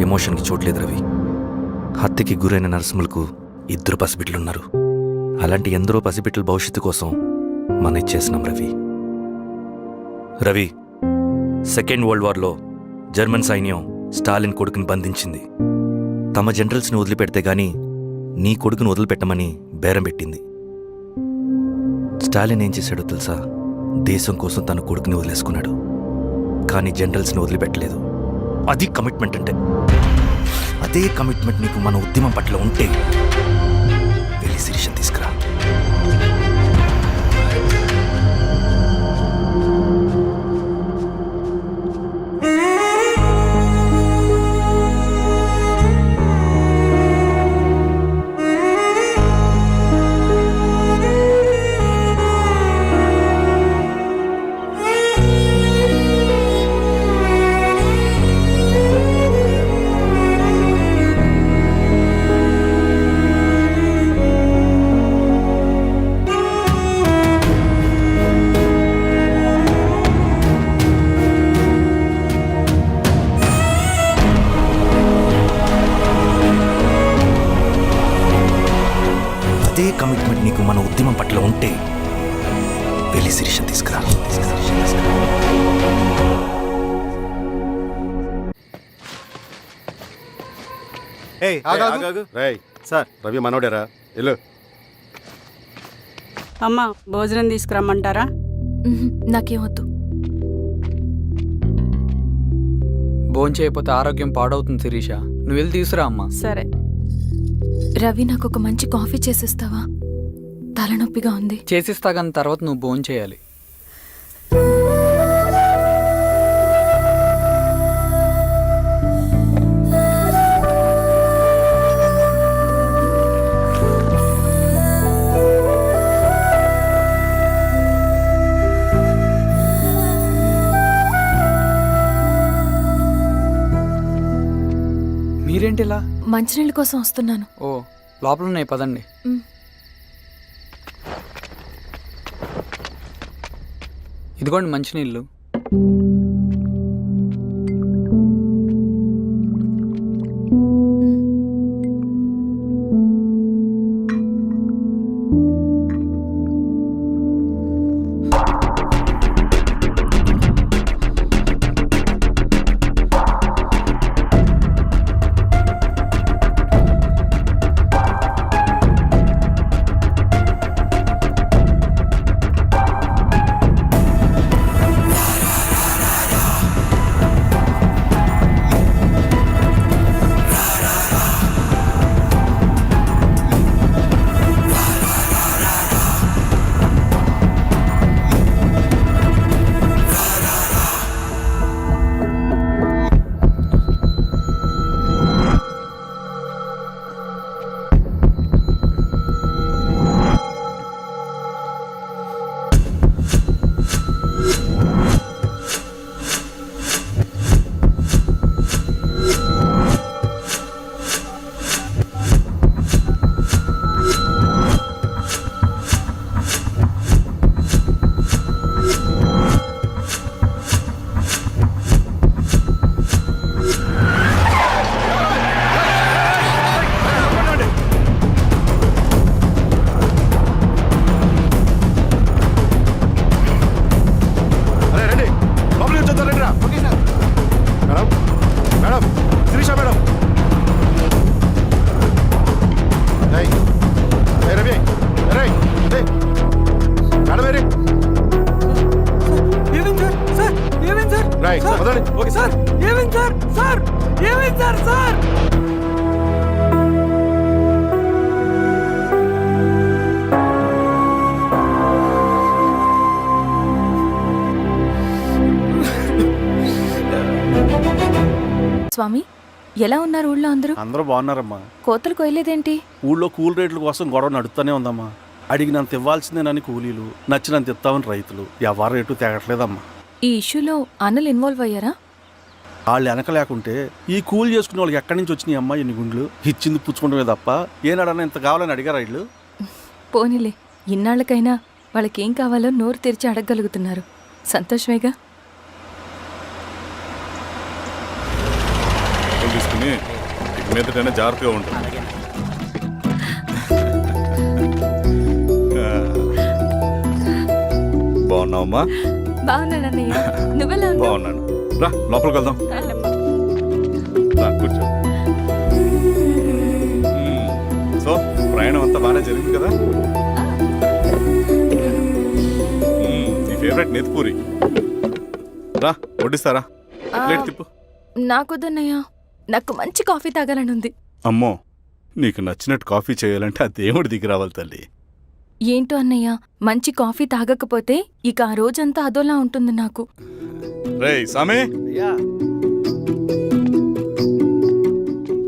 ఎమోషన్కి చోట్లేదు రవి. హత్యకి గురైన నరసింహులకు 2 పసిబిడ్డలున్నారు. అలాంటి ఎందరో పసిబిడ్డల భవిష్యత్తు కోసం మనం ఇచ్చేసినాం రవి. రవి, సెకండ్ వరల్డ్ వార్లో జర్మన్ సైన్యం స్టాలిన్ కొడుకుని బంధించింది. తమ జనరల్స్ని వదిలిపెడితే గాని నీ కొడుకును వదిలిపెట్టమని బేరం పెట్టింది. స్టాలిన్ ఏం చేశాడో తెలుసా? దేశం కోసం తన కొడుకుని వదిలేసుకున్నాడు. కానీ జనరల్స్ని వదిలిపెట్టలేదు. అది కమిట్మెంట్ అంటే. అదే కమిట్మెంట్ నీకు మన ఉద్యమం పట్ల ఉంటే వెళ్ళి శిరీషను తీసుకురా. అదే కమిట్మెంట్ నీకు మన ఉద్యమం పట్ల ఉంటే వెళ్ళి శిరీషను తీసుకురా. సార్ రవి మనోడేరా వెళ్ళు. అమ్మ భోజనం తీసుకురమ్మంటారా? నాకేమొద్దు. భోంచేయకపోతే ఆరోగ్యం పాడవుతుంది శిరీష. నువ్వు వెళ్ళి తీసురా అమ్మా. సరే. రవి, నాకు ఒక మంచి కాఫీ చేసిస్తావా? తలనొప్పిగా ఉంది. చేసిస్తా కానీ తర్వాత నువ్వు భోంచేయాలి. మీరేంటిలా? మంచినీళ్ళ కోసం వస్తున్నాను. ఓ, లోపల ఉన్నాయి, పదండి. ఇదిగోండి మంచినీళ్ళు. స్వామి, ఎలా ఉన్నారు ఊళ్ళో అందరూ? అందరూ బాగున్నారమ్మా. కోతలు కొయ్యలేదేంటి? ఊళ్ళో కూల్ రేట్ల కోసం గొడవ నడుస్తూనే ఉందమ్మా. అడిగినంత ఇవ్వాల్సిందేనని కూలీలు, నచ్చినంత ఇస్తామని రైతులు. ఎవరు రేటు తేగట్లేదమ్మా. ఈ ఇష్యూలో అన్నలు ఇన్వాల్వ్ అయ్యారా? వాళ్ళు వెనక లేకుంటే ఈ కూల్ చేసుకునే వాళ్ళకి ఎక్కడి నుంచి వచ్చినాయి అమ్మా ఎన్ని గుండ్లు ఇచ్చింది పుచ్చుకుంటమే తప్ప ఏనాడన్నా ఇంత కావాలని అడిగారా వీళ్ళు? పోనీలే, ఇన్నాళ్ళకైనా వాళ్ళకేం కావాలో నోరు తెరిచి అడగగలుగుతున్నారు. సంతోషమేగా. తీసుకుని ఇక మీదటైనా జాగ్రత్తగా ఉంటుంది. బాగున్నావమ్మా? బాగున్నానన్నయ్య, నువ్వెలా ఉన్నావు? బాగున్నాను. రా లోపలికి వెళ్దాం. రా కూర్చో. సో ప్రయాణం అంతా బాగానే జరిగింది కదా? నీ ఫేవరెట్ నెత్తిపూరి. రా వడ్డిస్తారా? ప్లేట్ తిప్పు. నాకొద్దన్నయ్య, నాకు మంచి కాఫీ తాగాలని ఉంది. అమ్మో, నీకు నచ్చినట్టు కాఫీ చేయాలంటే ఆ దేవుడి దిగి రావాలి తల్లి. ఏంటో అన్నయ్య, మంచి కాఫీ తాగకపోతే ఇక ఆ రోజంతా అదోలా ఉంటుంది నాకు. రేయ్ సామే,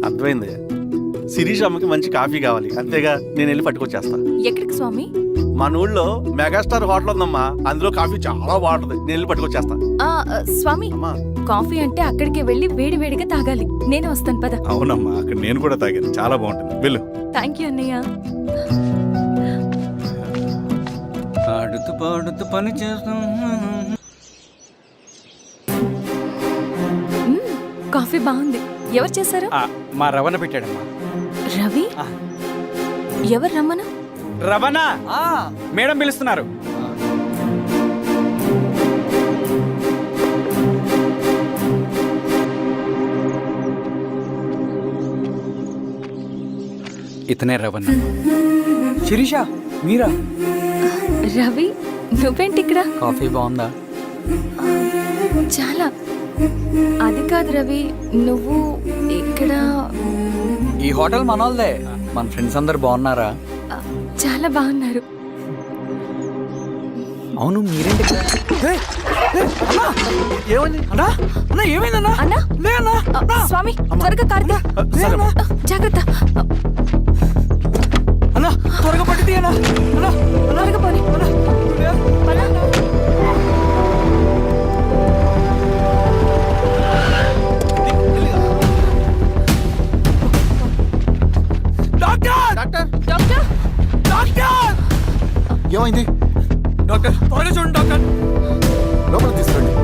అర్థమైంది. శిరీష్ అమ్మకి మంచి కాఫీ కావాలి, అంతేగా నేను వెళ్ళి పట్టుకొచ్చేస్తా. ఎక్కడికి స్వామి? మన ఊళ్ళో మెగాస్టార్ హోటల్ ఉందమ్మా, అందులో కాఫీ చాలా బాగుంటుంది, నేను వెళ్ళి పట్టుకొచ్చేస్తా. స్వామి, అమ్మా కాఫీ అంటే అక్కడికి వెళ్ళి వేడివేడిగా తాగాలి. నేను వస్తాను పద. అవునమ్మా, అక్కడ నేను కూడా తాగాను, చాలా బాగుంటుంది. వెళ్ళు. థ్యాంక్ యూ అన్నయ్య. ఆడుతూ పాడుతూ పని చేస్తాం. కాఫీ బాగుంది. ఎవరు చేశారు? మా రవణ పెట్టాడమ్మా. రవి? ఎవరు రమ్మను? రవణ మేడం పిలుస్తున్నారు. ఇతనే రవణ. శిరీష మీరా? రవి, నువ్వేంటి ఇక్కడ? కాఫీ బాగుందా? చాలా. అది కాదు రవి, నువ్వు ఇక్కడ. ఈ హోటల్ మనోల్దే. మన ఫ్రెండ్స్ అందరు బాగున్నారా? చాలా బాగున్నారు. అవును, మీరేంటి ఇక్కడ? ఏమైంది అన్నా? అన్నా ఏమైందన్నా? అన్నా, లే అన్నా. స్వామి త్వరగా కార్తీ. జాగ్రత్త అన్నా, త్వరగా పట్టి అన్నా. అన్నా త్వరగా పోనీ. ఏమైంది డాక్టర్? త్వరగా చూడండి డాక్టర్. లోపల తీసుకురండి.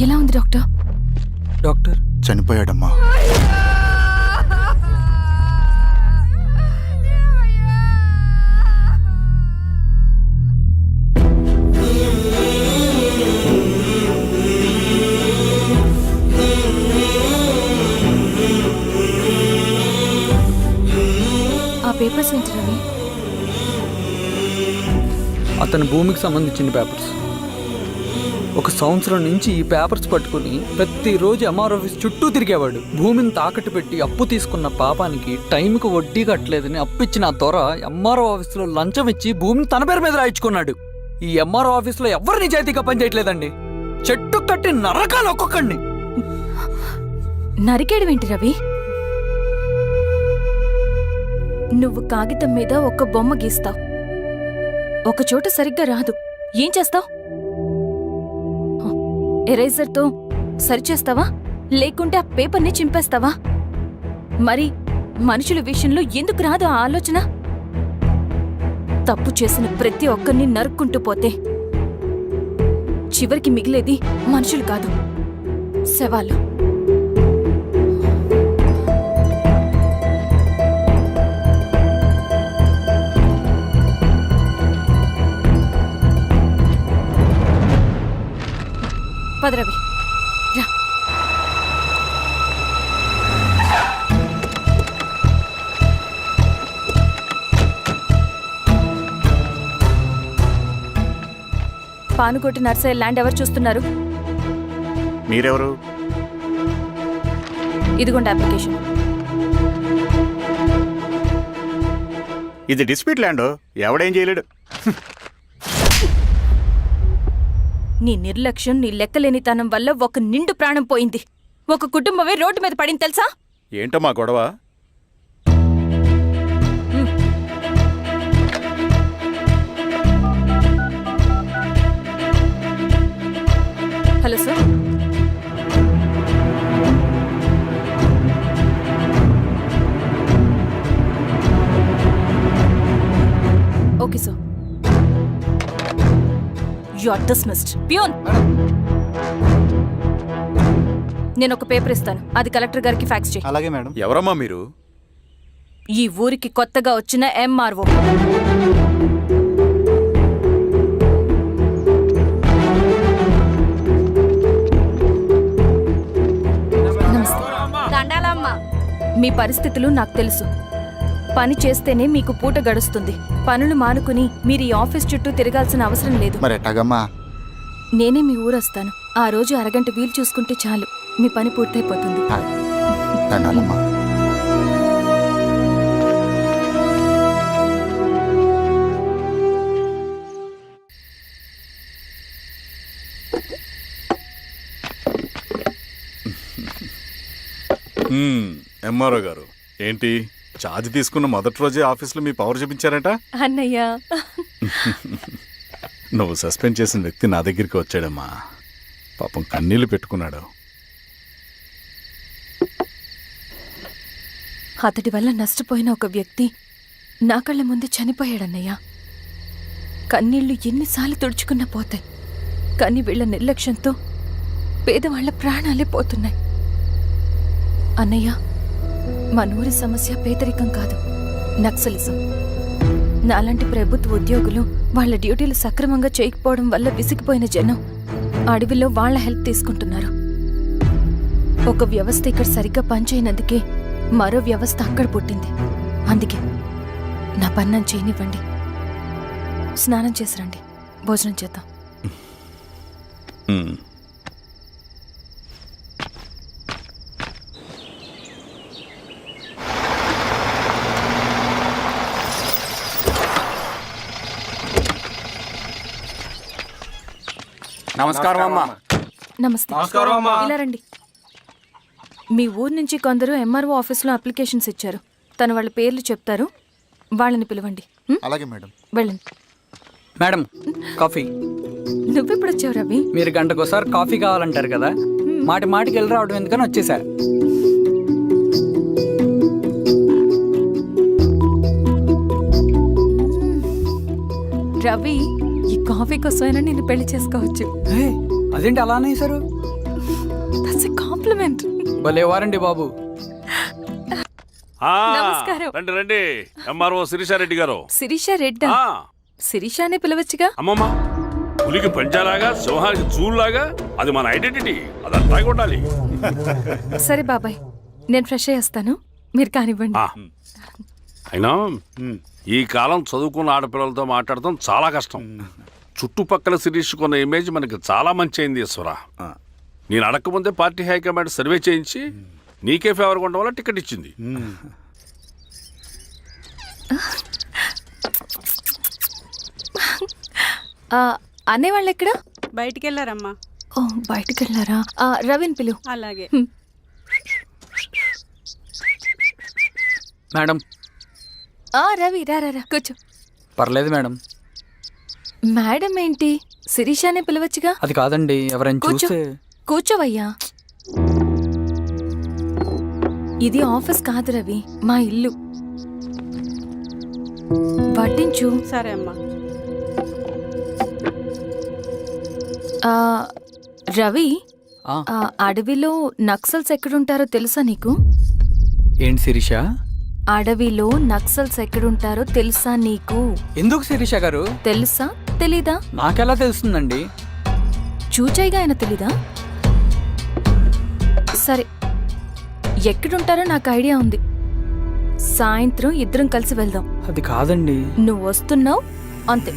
ఎలా ఉంది డాక్టర్? డాక్టర్ చనిపోయాడమ్మా. ఆ పేపర్స్ ఏంటి రవి? అతని భూమికి సంబంధించిన పేపర్స్. ఒక సంవత్సరం నుంచి ఈ పేపర్స్ పట్టుకుని ప్రతిరోజు ఎంఆర్ ఆఫీస్ చుట్టూ తిరిగేవాడు. భూమిని తాకట్టు పెట్టి అప్పు తీసుకున్న పాపానికి టైంకి వడ్డీ కట్టలేదని అప్పిచ్చిన ఆ దొర ఎంఆర్ఓ ఆఫీసులో లంచం ఇచ్చి భూమిని తన పేరు మీద రాయించుకున్నాడు. ఈ ఎంఆర్ఓ ఆఫీసులో ఎవరు నిజాయితీగా పనిచేయట్లేదండి. చెట్టు కట్టి నరకాలు ఒక్కొక్కడిని. నరికేడవేంటి రవి? నువ్వు కాగితం మీద ఒక బొమ్మ గీస్తావు, ఒక చోట సరిగ్గా రాదు, ఏం చేస్తావు? ఎరేజర్తో సరిచేస్తావా, లేకుంటే ఆ పేపర్ని చింపేస్తావా? మరి మనుషుల విషయంలో ఎందుకు రాదు ఆ ఆలోచన? తప్పు చేసిన ప్రతి ఒక్కరిని నరుక్కుంటూ పోతే చివరికి మిగిలేది మనుషులు కాదు, శవాలు. పదరవి రా. పానుకోటి నర్సయ్య ల్యాండ్ ఎవరు చూస్తున్నారు? మీరెవరు? ఇదిగోండి అప్లికేషన్. ఇది డిస్ప్యూట్ ల్యాండ్, ఎవడేం చేయలేడు. నీ నిర్లక్ష్యం, నీ లెక్కలేనితనం వల్ల ఒక నిండు ప్రాణం పోయింది. ఒక కుటుంబమే రోడ్డు మీద పడింది తెలుసా? ఏంటో మా గొడవ? Hello sir. Okay sir. You are dismissed. Peon, నేను ఒక పేపర్ ఇస్తాను, అది కలెక్టర్ గారికి ఫ్యాక్స్ చేయి. అలాగే మేడం. ఎవరమ్మా మీరు? ఈ ఊరికి కొత్తగా వచ్చిన ఎంఆర్ఓ. నమస్తే. మీ పరిస్థితులు నాకు తెలుసు. పని చేస్తేనే మీకు పూట గడుస్తుంది. పనులు మానుకుని మీరు ఈ ఆఫీస్ చుట్టూ తిరగాల్సిన అవసరం లేదు. మరి ఎట్టాగమ్మా? నేనే మీ ఊరొస్తాను. ఆ రోజు అరగంట వీలు చూసుకుంటే చాలు, మీ పని పూర్తయిపోతుంది. దండాలమ్మా. ఎంఆర్ఓ గారు, ఏంటి ఛార్జ్ తీసుకున్న మొదటి రోజే ఆఫీస్లో మీ పవర్ చూపించారట? అన్నయ్య, నువ్వు సస్పెండ్ చేసిన వ్యక్తి నా దగ్గరికి వచ్చాడమ్మా. పాపం కన్నీళ్లు పెట్టుకున్నాడు. అతడి వల్ల నష్టపోయిన ఒక వ్యక్తి నా కళ్ళ ముందు చనిపోయాడన్నయ్య. కన్నీళ్లు ఎన్నిసార్లు తుడుచుకున్నా పోతాయి, కానీ వీళ్ళ నిర్లక్ష్యంతో పేదవాళ్ల ప్రాణాలే పోతున్నాయి. అన్నయ్య, మనూరి సమస్య పేదరికం కాదు, నక్సలిజం. నాలాంటి ప్రభుత్వ ఉద్యోగులు వాళ్ళ డ్యూటీలు సక్రమంగా చేయకపోవడం వల్ల విసిగిపోయిన జనం అడవిలో వాళ్ల హెల్ప్ తీసుకుంటున్నారు. ఒక వ్యవస్థ ఇక్కడ సరిగ్గా పనిచేయనందుకే మరో వ్యవస్థ అక్కడ పుట్టింది. అందుకే నా పన్నం చేయనివ్వండి. స్నానం చేసిరండి, భోజనం చేద్దాం. నమస్కారం అమ్మా. నమస్తే. ఇలా రండి. మీ ఊరు నుంచి కొందరు ఎంఆర్ఓ ఆఫీస్లో అప్లికేషన్స్ ఇచ్చారు. తను వాళ్ళ పేర్లు చెప్తారు, వాళ్ళని పిలవండి. అలాగే మేడం. వెళ్ళండి. Madam, coffee. నువ్వెప్పుడు వచ్చావు రవి? మీరు గంటకోసారి కాఫీ కావాలంటారు కదా, మాటి మాటికి వెళ్ళి రావడం ఎందుకని వచ్చేసా. రవి, ఈ కాఫీ కోసమైనా నేను పెళ్లి చేసుకోవచ్చు. అదేంటి అలా అనేసారు? That's a compliment. భలే వారండి బాబు. నమస్కారం. రండి రండి. ఎంఆర్ఓ శిరీషారెడ్డి గారు. శిరీష రెడ్డా? శిరీష అనే పిలవచ్చుగా. అమ్మమ్మ, పులికి పంచాలాగా, సింహానికి చూలాగా, అది మన ఐడెంటిటీ, అదంతా ఉండాలి. సరే బాబాయ్, నేను ఫ్రెష్ అయ్యేస్తాను, మీరు కానివ్వండి. అయినా ఈ కాలం చదువుకున్న ఆడపిల్లలతో మాట్లాడటం చాలా కష్టం. చుట్టుపక్కల శిరీషుకున్న ఇమేజ్ మనకి చాలా మంచి అయింది ఈశ్వర. నేను అడగకముందే పార్టీ హైకమాండ్ సర్వే చేయించి నీకే ఫేవర్గా ఉండడం వల్ల టికెట్ ఇచ్చింది. అనేవాళ్ళు ఎక్కడ? బయటికి వెళ్ళారమ్మా. ఓ, బయటికి వెళ్ళారా? రవిని పిలు. అలాగే. మేడం. రవి రా రా, కూర్చో. పర్లేదు మేడం. మేడం ఏంటి? శిరీషానే పిలవచ్చుగా. అది కాదండి, ఎవరైనా చూస్తే. కూర్చోవయ్యా. ఇది ఆఫీస్ కాదు రవి, మా ఇల్లు. పట్టించు. సరే అమ్మా. రవి, అడవిలో నక్సల్స్ ఎక్కడుంటారో తెలుసా నీకు? ఏంటి శిరీష? అడవిలో నక్సల్స్ ఎక్కడుంటారో తెలుసా నీకు? ఎందుకు శిరీష గారు? తెలుసా తెలీదా? నాకెలా తెలుస్తుందండి? చూచాయిగా ఆయన తెలీదా? సరే, ఎక్కడుంటారో నాకు ఐడియా ఉంది. సాయంత్రం ఇద్దరం కలిసి వెళ్దాం. అది కాదండి. నువ్వు వస్తున్నావు అంతే.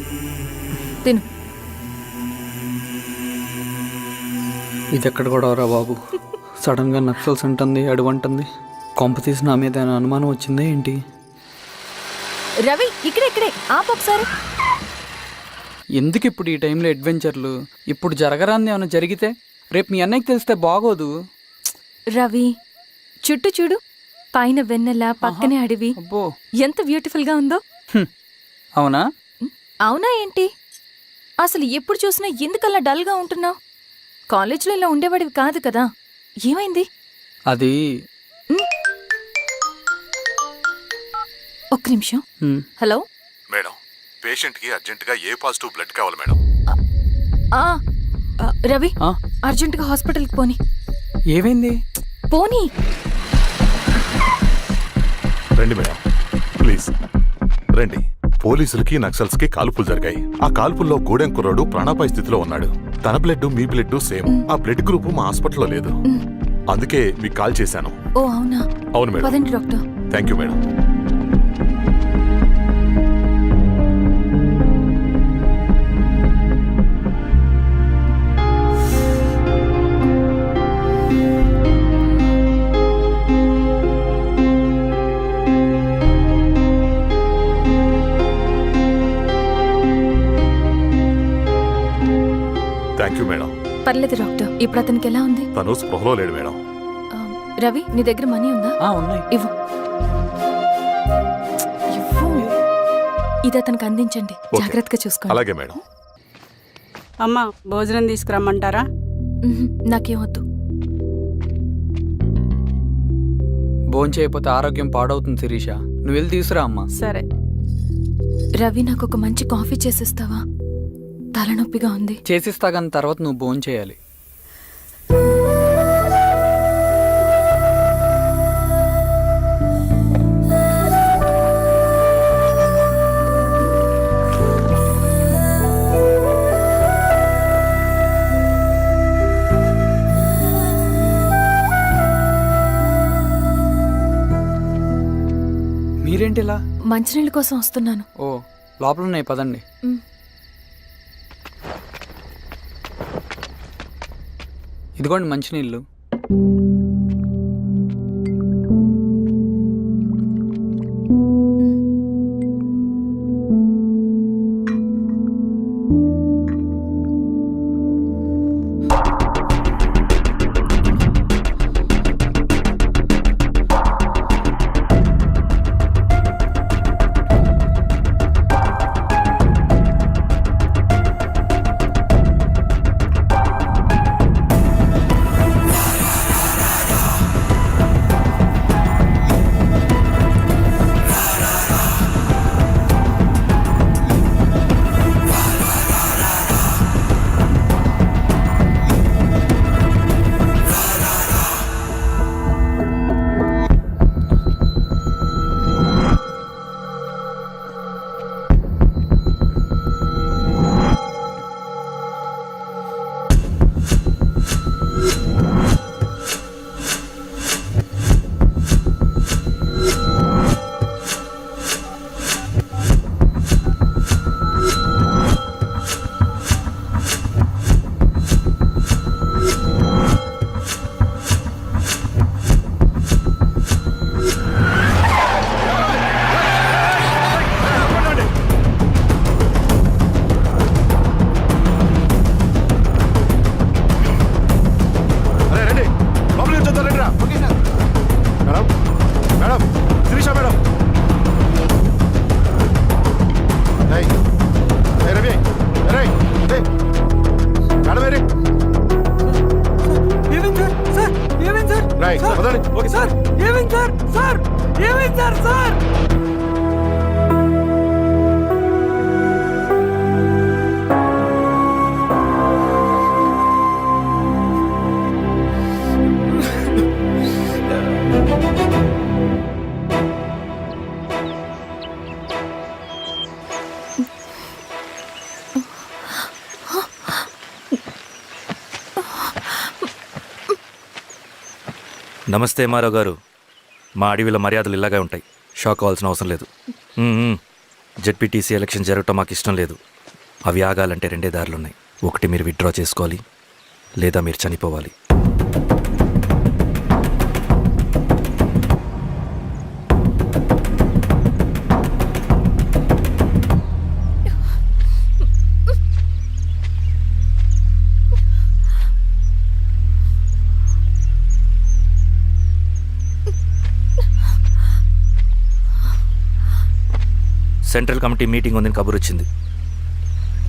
తిను. ఇది ఎక్కడ కూడా రా బాబు, సడన్గా నక్సల్స్ అంటుంది, అడువంటుంది. కొంప తీసి నా మీద ఏమైనా అనుమానం వచ్చిందే ఏంటి? రవి ఇక్కడే ఆపొకసారి. ఎందుకు ఇప్పుడు ఈ టైంలో అడ్వెంచర్లు? ఇప్పుడు జరగరాంది ఏమైనా జరిగితే రేపు మీ అన్నయ్యకి తెలిస్తే బాగోదు. రవి చుట్టూ చూడు, పైన వెన్నెల, పక్కనే అడవి. అబ్బో, ఎంత బ్యూటిఫుల్ గా ఉందో. అవునా? అవునా ఏంటి? అసలు ఎప్పుడు చూసినా ఎందుకలా డల్ గా ఉంటున్నావు? కాలేజ్లో ఇలా ఉండేవాడివి కాదు కదా, ఏమైంది? అది ఒక్క నిమిషం. హలో మేడం, పేషెంట్ కి అర్జెంట్ గా ఏ పాజిటివ్ బ్లడ్ కావాలి మేడం. రవి అర్జెంటుగా హాస్పిటల్కి పోని. ఏమైంది? పోనీ. రండి మేడం, ప్లీజ్ రండి. పోలీసులకి నక్సల్స్ కి కాల్పులు జరిగాయి. ఆ కాల్పుల్లో గూడెం కుర్రాడు ప్రాణాపాయ స్థితిలో ఉన్నాడు. తన బ్లడ్ మీ బ్లడ్ సేమ్. ఆ బ్లడ్ గ్రూప్ మా హాస్పిటల్లో లేదు. అందుకే మీకు కాల్ చేశాను. ఓ అవునా? అవును మేడం. పదండి doctor. Thank you madam. Thank you madam. పర్లేదు డాక్టర్, ఇప్పుడు అతనికి ఎలా ఉంది? తను స్పృహలో లేడు మేడం. రవి నీ దగ్గర మనీ ఉందా? ఉన్నాయి. ఇవ్వు. ఇది అతనికి అందించండి, జాగ్రత్తగా చూసుకోండి. అలాగే మేడం. అమ్మ భోజనం తీసుకురమ్మంటారా? నాకేం వద్దు. భోంచేయకపోతే ఆరోగ్యం పాడవుతుంది శిరీష. నువ్వు వెళ్ళి తీసురా అమ్మా. సరే. రవి నాకు ఒక మంచి కాఫీ చేసిస్తావా? తలనొప్పిగా ఉంది. చేసిస్తా కానీ తర్వాత నువ్వు భోంచేయాలి. మీరేంటిలా? మంచినీళ్ళ కోసం వస్తున్నాను. ఓ, లోపల ఉన్నాయి, పదండి. ఇదిగోండి మంచినీళ్ళు. నమస్తే మారావు గారు. మా అడవిలో మర్యాదలు ఇలాగే ఉంటాయి. షాక్ అవ్వాల్సిన అవసరం లేదు. జెడ్పీటీసీ ఎలక్షన్ జరగటం మాకు ఇష్టం లేదు. అవి ఆగాలంటే రెండే దారులు ఉన్నాయి. ఒకటి మీరు విత్డ్రా చేసుకోవాలి, లేదా మీరు చనిపోవాలి. సెంట్రల్ కమిటీ మీటింగ్ ఉందని కబురు వచ్చింది.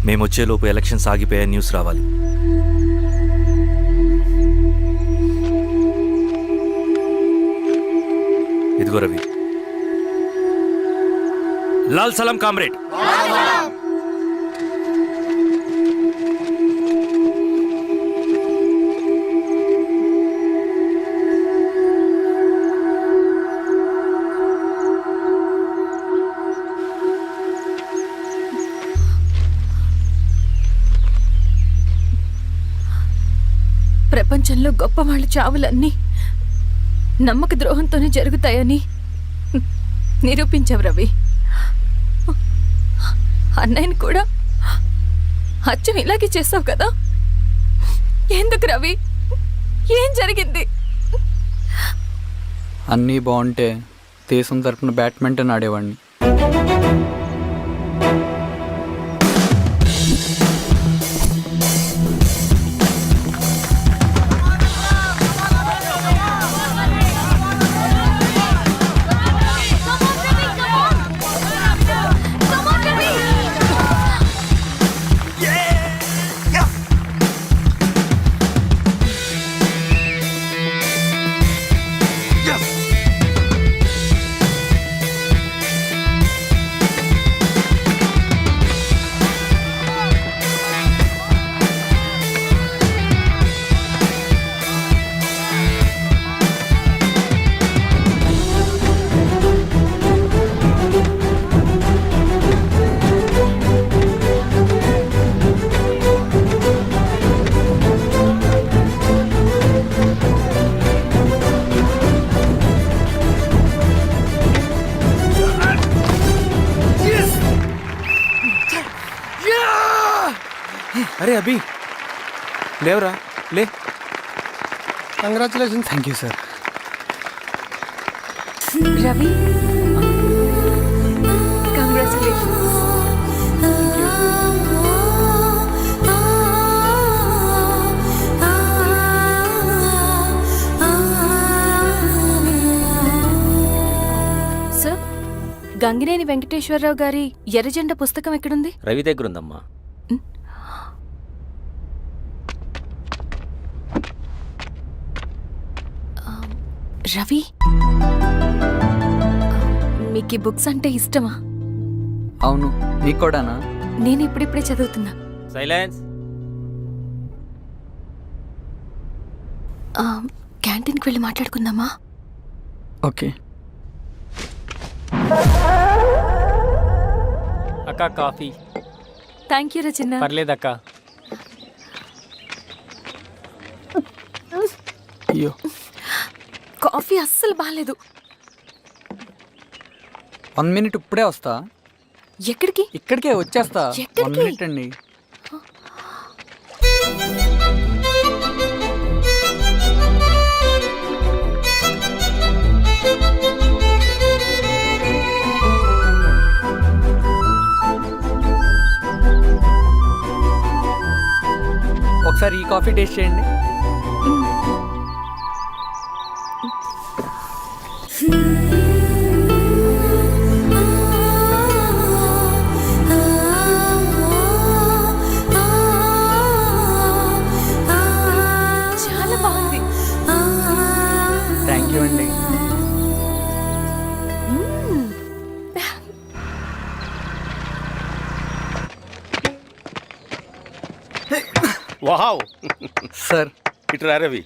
మేము వచ్చేలోపు ఎలక్షన్స్ ఆగిపోయే న్యూస్ రావాలి. ఇదిగో రవి. లాల్ సలాం కామ్రేడ్. ప్రపంచంలో గొప్ప వాళ్ళ చావులన్నీ నమ్మక ద్రోహంతోనే జరుగుతాయని నిరూపించావు రవి. అన్నయ్యని కూడా అచ్చం ఇలాగే చేస్తావు కదా? ఎందుకు రవి? ఏం జరిగింది? అన్నీ బాగుంటే దేశం తరపున బ్యాడ్మింటన్ ఆడేవాడిని. అరే అభి, లేవరా, లే. Congratulation. Thank you sir. Ravi, congratulations. Sir, Gangineni Venkateswararao గారి ఎర్రజెండా పుస్తకం ఎక్కడుంది? రవి దగ్గర ఉందమ్మా. రవి, మీకు ఈ బుక్స్ అంటే ఇష్టమా? అవును, నీకు కూడానా? నేను ఇప్పుడిప్పుడే చదువుతున్నా. సైలెన్స్. క్యాంటీన్కి వెళ్ళి మాట్లాడుకుందామా? ఓకే. అక్క కాఫీ. థ్యాంక్ యూ రా చిన్న. పర్లేదక్క. అయ్యో, కాఫీ అస్సలు బాగాలేదు. 1 minute ఇప్పుడే వస్తా. ఎక్కడికి? ఇక్కడికే వచ్చేస్తా. 1 minute అండి. ఒకసారి ఈ కాఫీ టేస్ట్ చేయండి. చాలా బాగుంది. థ్యాంక్ యూ అండి. Wow sir. ఇట్రా Ravi.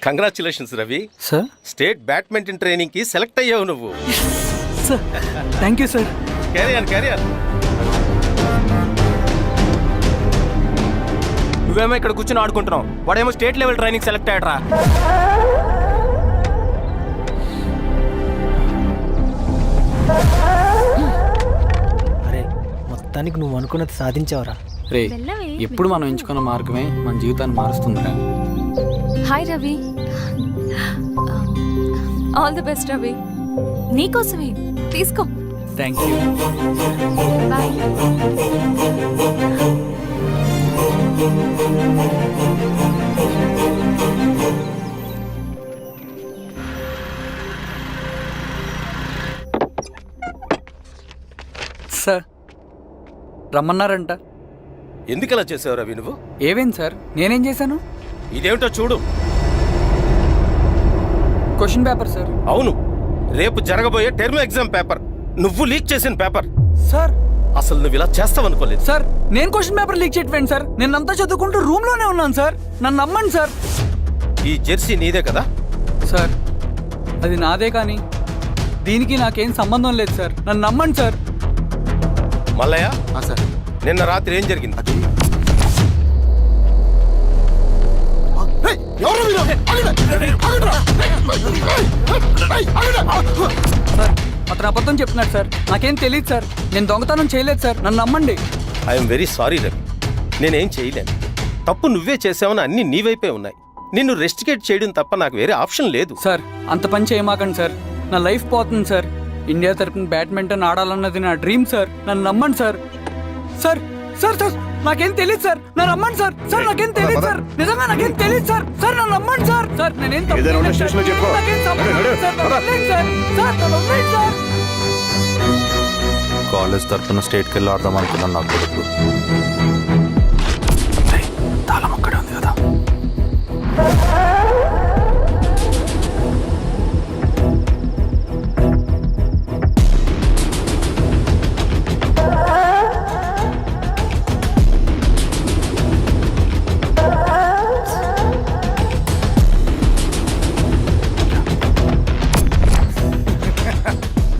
Congratulations Ravi. Sir. State badminton training కి సెలెక్ట్ అయ్యావు నువ్వు. Sir, thank you sir. Career. నువ్వేమో ఇక్కడ కూర్చొని ఆడుకుంటున్నావు, వాడేమో స్టేట్ లెవెల్ ట్రైనింగ్ సెలెక్ట్ అయ్యాడ్రా. అరే, మొత్తానికి నువ్వు అనుకున్నది సాధించావురా. రే ఎప్పుడు మనం ఎంచుకున్న మార్గమే మన జీవితాన్ని మారుస్తుందిరా. Hi Ravi. All the best Ravi. నీకోసమే తీసుకో. Thank you. బాయ్. సార్ రమ్మన్నారంట. ఎందుకలా చేసావు రవి నువ్వు? ఏవేం సార్, నేనేం చేశాను? ఇదేమిటో చూడు. Question paper sir. అవును, రేపు జరగబోయే టర్మ్ ఎగ్జామ్ పేపర్. నువ్వు లీక్ చేసిన పేపర్. సార్ అసలు నువ్వు ఇలా చేస్తావనుకోలేదు. సార్ నేను క్వశ్చన్ పేపర్ లీక్ చేయట్లేండి సార్. నేను అంతా చదువుకుంటూ రూమ్ లోనే ఉన్నాను సార్. నన్ను నమ్మండి సార్. ఈ జెర్సీ నీదే కదా? సార్ అది నాదే, కానీ దీనికి నాకేం సంబంధం లేదు సార్. నన్ను నమ్మండి సార్. మల్లయ్య, సార్ నిన్న రాత్రి ఏం జరిగింది? సార్ అతను అబద్ధం చెప్తున్నాడు సార్. నాకేం తెలియదు సార్. నేను దొంగతనం చేయలేదు సార్. నన్ను నమ్మండి. ఐఎమ్ వెరీ సారీ రవి, నేనేం చేయలేను. తప్పు నువ్వే చేసావని అన్ని నీ వైపే ఉన్నాయి. నిన్ను రెస్టికేట్ చేయడం తప్ప నాకు వేరే ఆప్షన్ లేదు. సార్ అంత పని చేయమాకండి సార్. నా లైఫ్ పోతుంది సార్. ఇండియా తరపున బ్యాడ్మింటన్ ఆడాలన్నది నా డ్రీమ్ సార్. నన్ను నమ్మండి సార్. సార్ సార్ సార్ నాకేం తెలియదు సార్. నన్ను నమ్మండి సార్. సార్ నాకేం తెలియదు సార్. నిజంగా నాకేం తెలియదు సార్. సార్ నన్ను నమ్మండి సార్. సార్ నేనేం తప్పు చేయలేదు సార్. నాకేం సంబంధం లేదు సార్. నన్ను వదిలేయండి సార్. సార్ నన్ను వదిలేయండి సార్. కాలేజ్ తరఫున స్టేట్కి వెళ్ళి ఆడదాం అనుకున్నాను నా కొడుకు. తాళం అక్కడే ఉంది కదా.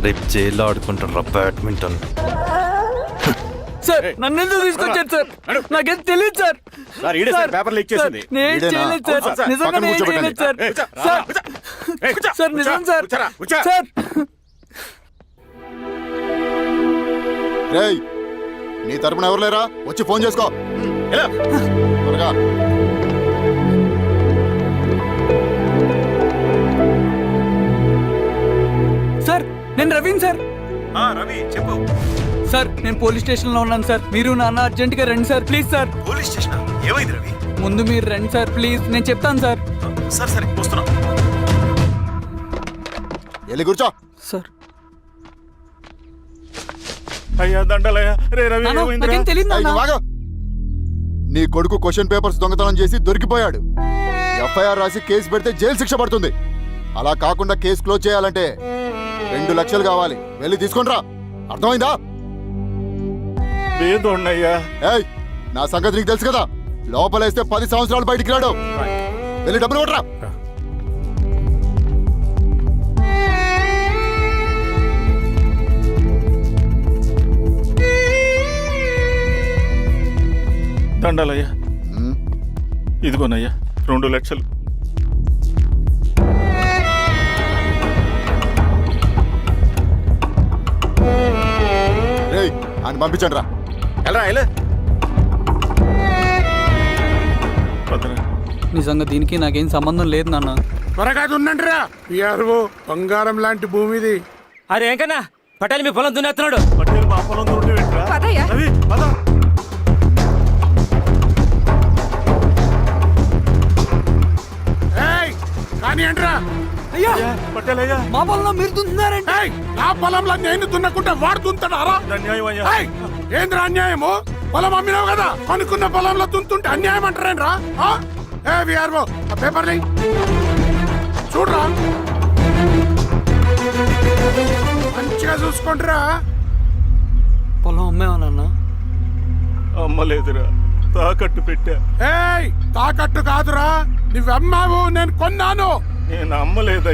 రేపు జైల్లో ఆడుకుంటారా బ్యాడ్మింటన్? సార్ నన్ను ఎందుకు తీసుకొచ్చారు సార్? నాకేం తెలియదు సార్. పేపర్ లీక్ చేసింది. నేను చేయలేదు సార్. నిజంగా నేను చేయలేదు సార్. సార్ సార్ నిజం సార్. సార్ రేయ్, నీ తరపున ఎవరు లేరా? వచ్చి ఫోన్ చేసుకో త్వరగా. సార్ నేను రవీన్ సార్. రవి చెప్పు. సార్ నేను పోలీస్ స్టేషన్ లో ఉన్నాను సార్. మీరు నాన్న అర్జెంట్ గా రండి sir. Please sir. Police station ఏమైంది రవి? ముందు మీరు రండి సార్ ప్లీజ్. నేను చెప్తాను సార్. సరే సరే వస్తున్నా. వెళ్ళి కూర్చో. సార్ అయ్యా దండలయ్యా. రే రవి, నాన్న, ఏమైందిరా? నాకేం తెలియదు ఏయ్, నాన్న. నువ్వు ఆగు. నీ కొడుకు క్వశ్చన్ పేపర్స్ దొంగతనం చేసి దొరికిపోయాడు. ఎఫ్ఐఆర్ రాసి కేసు పెడితే జైలు శిక్ష పడుతుంది. అలా కాకుండా కేసు క్లోజ్ చేయాలంటే 2 లక్షలు కావాలి. వెళ్ళి తీసుకొని రా. అర్థమైందా? లేదోన్నయ్యా. ఏయ్, నా సంగతి నీకు తెలుసు కదా. లోపలేస్తే 10 సంవత్సరాలు బయటికి రాడు. వెళ్ళి డబ్బులు కొట్టరా. దండలయ్యా. ఇదిగోనయ్యా 2 లక్షలు. రేయ్, ఆయన పంపించండి రా. ఎలా ఎలా నిజంగా దీనికి నాకేం సంబంధం లేదు నాన్న. త్వరగా ఉండండి రా. బంగారం లాంటి భూమిది. అరే ఏంకన్నా పటేల్ మీ పొలం దున్నేస్తున్నాడు. పటేల్ మా పొలం దొరికి పెట్టరా? పదయ్యా. రవి పద. కానీ ఏంట్రా? అయ్యా పటేల్ అయ్యా. మా పొలంలో మీరు దున్నుతున్నారండి. నా పొలంలో నేను దున్నకుంటే వాడు దున్నుతాడా? అన్యాయం అయ్యా. ఏంద్రా అన్యాయము? పొలం అమ్మినావు కదా, కొనుక్కున్న పొలంలో దున్నుతుంటే అన్యాయం అంటారేంట్రా? ఏ విఆర్ఓ ఆ పేపర్ని చూడరా, మంచిగా చూసుకుంటారా. పొలం అమ్మేవా నాన్న? అమ్మలేదురా, తాకట్టు పెట్టా. ఏయ్, తాకట్టు కాదురా, నువ్వు అమ్మావు, నేను కొన్నాను. నేను అమ్మలేదు.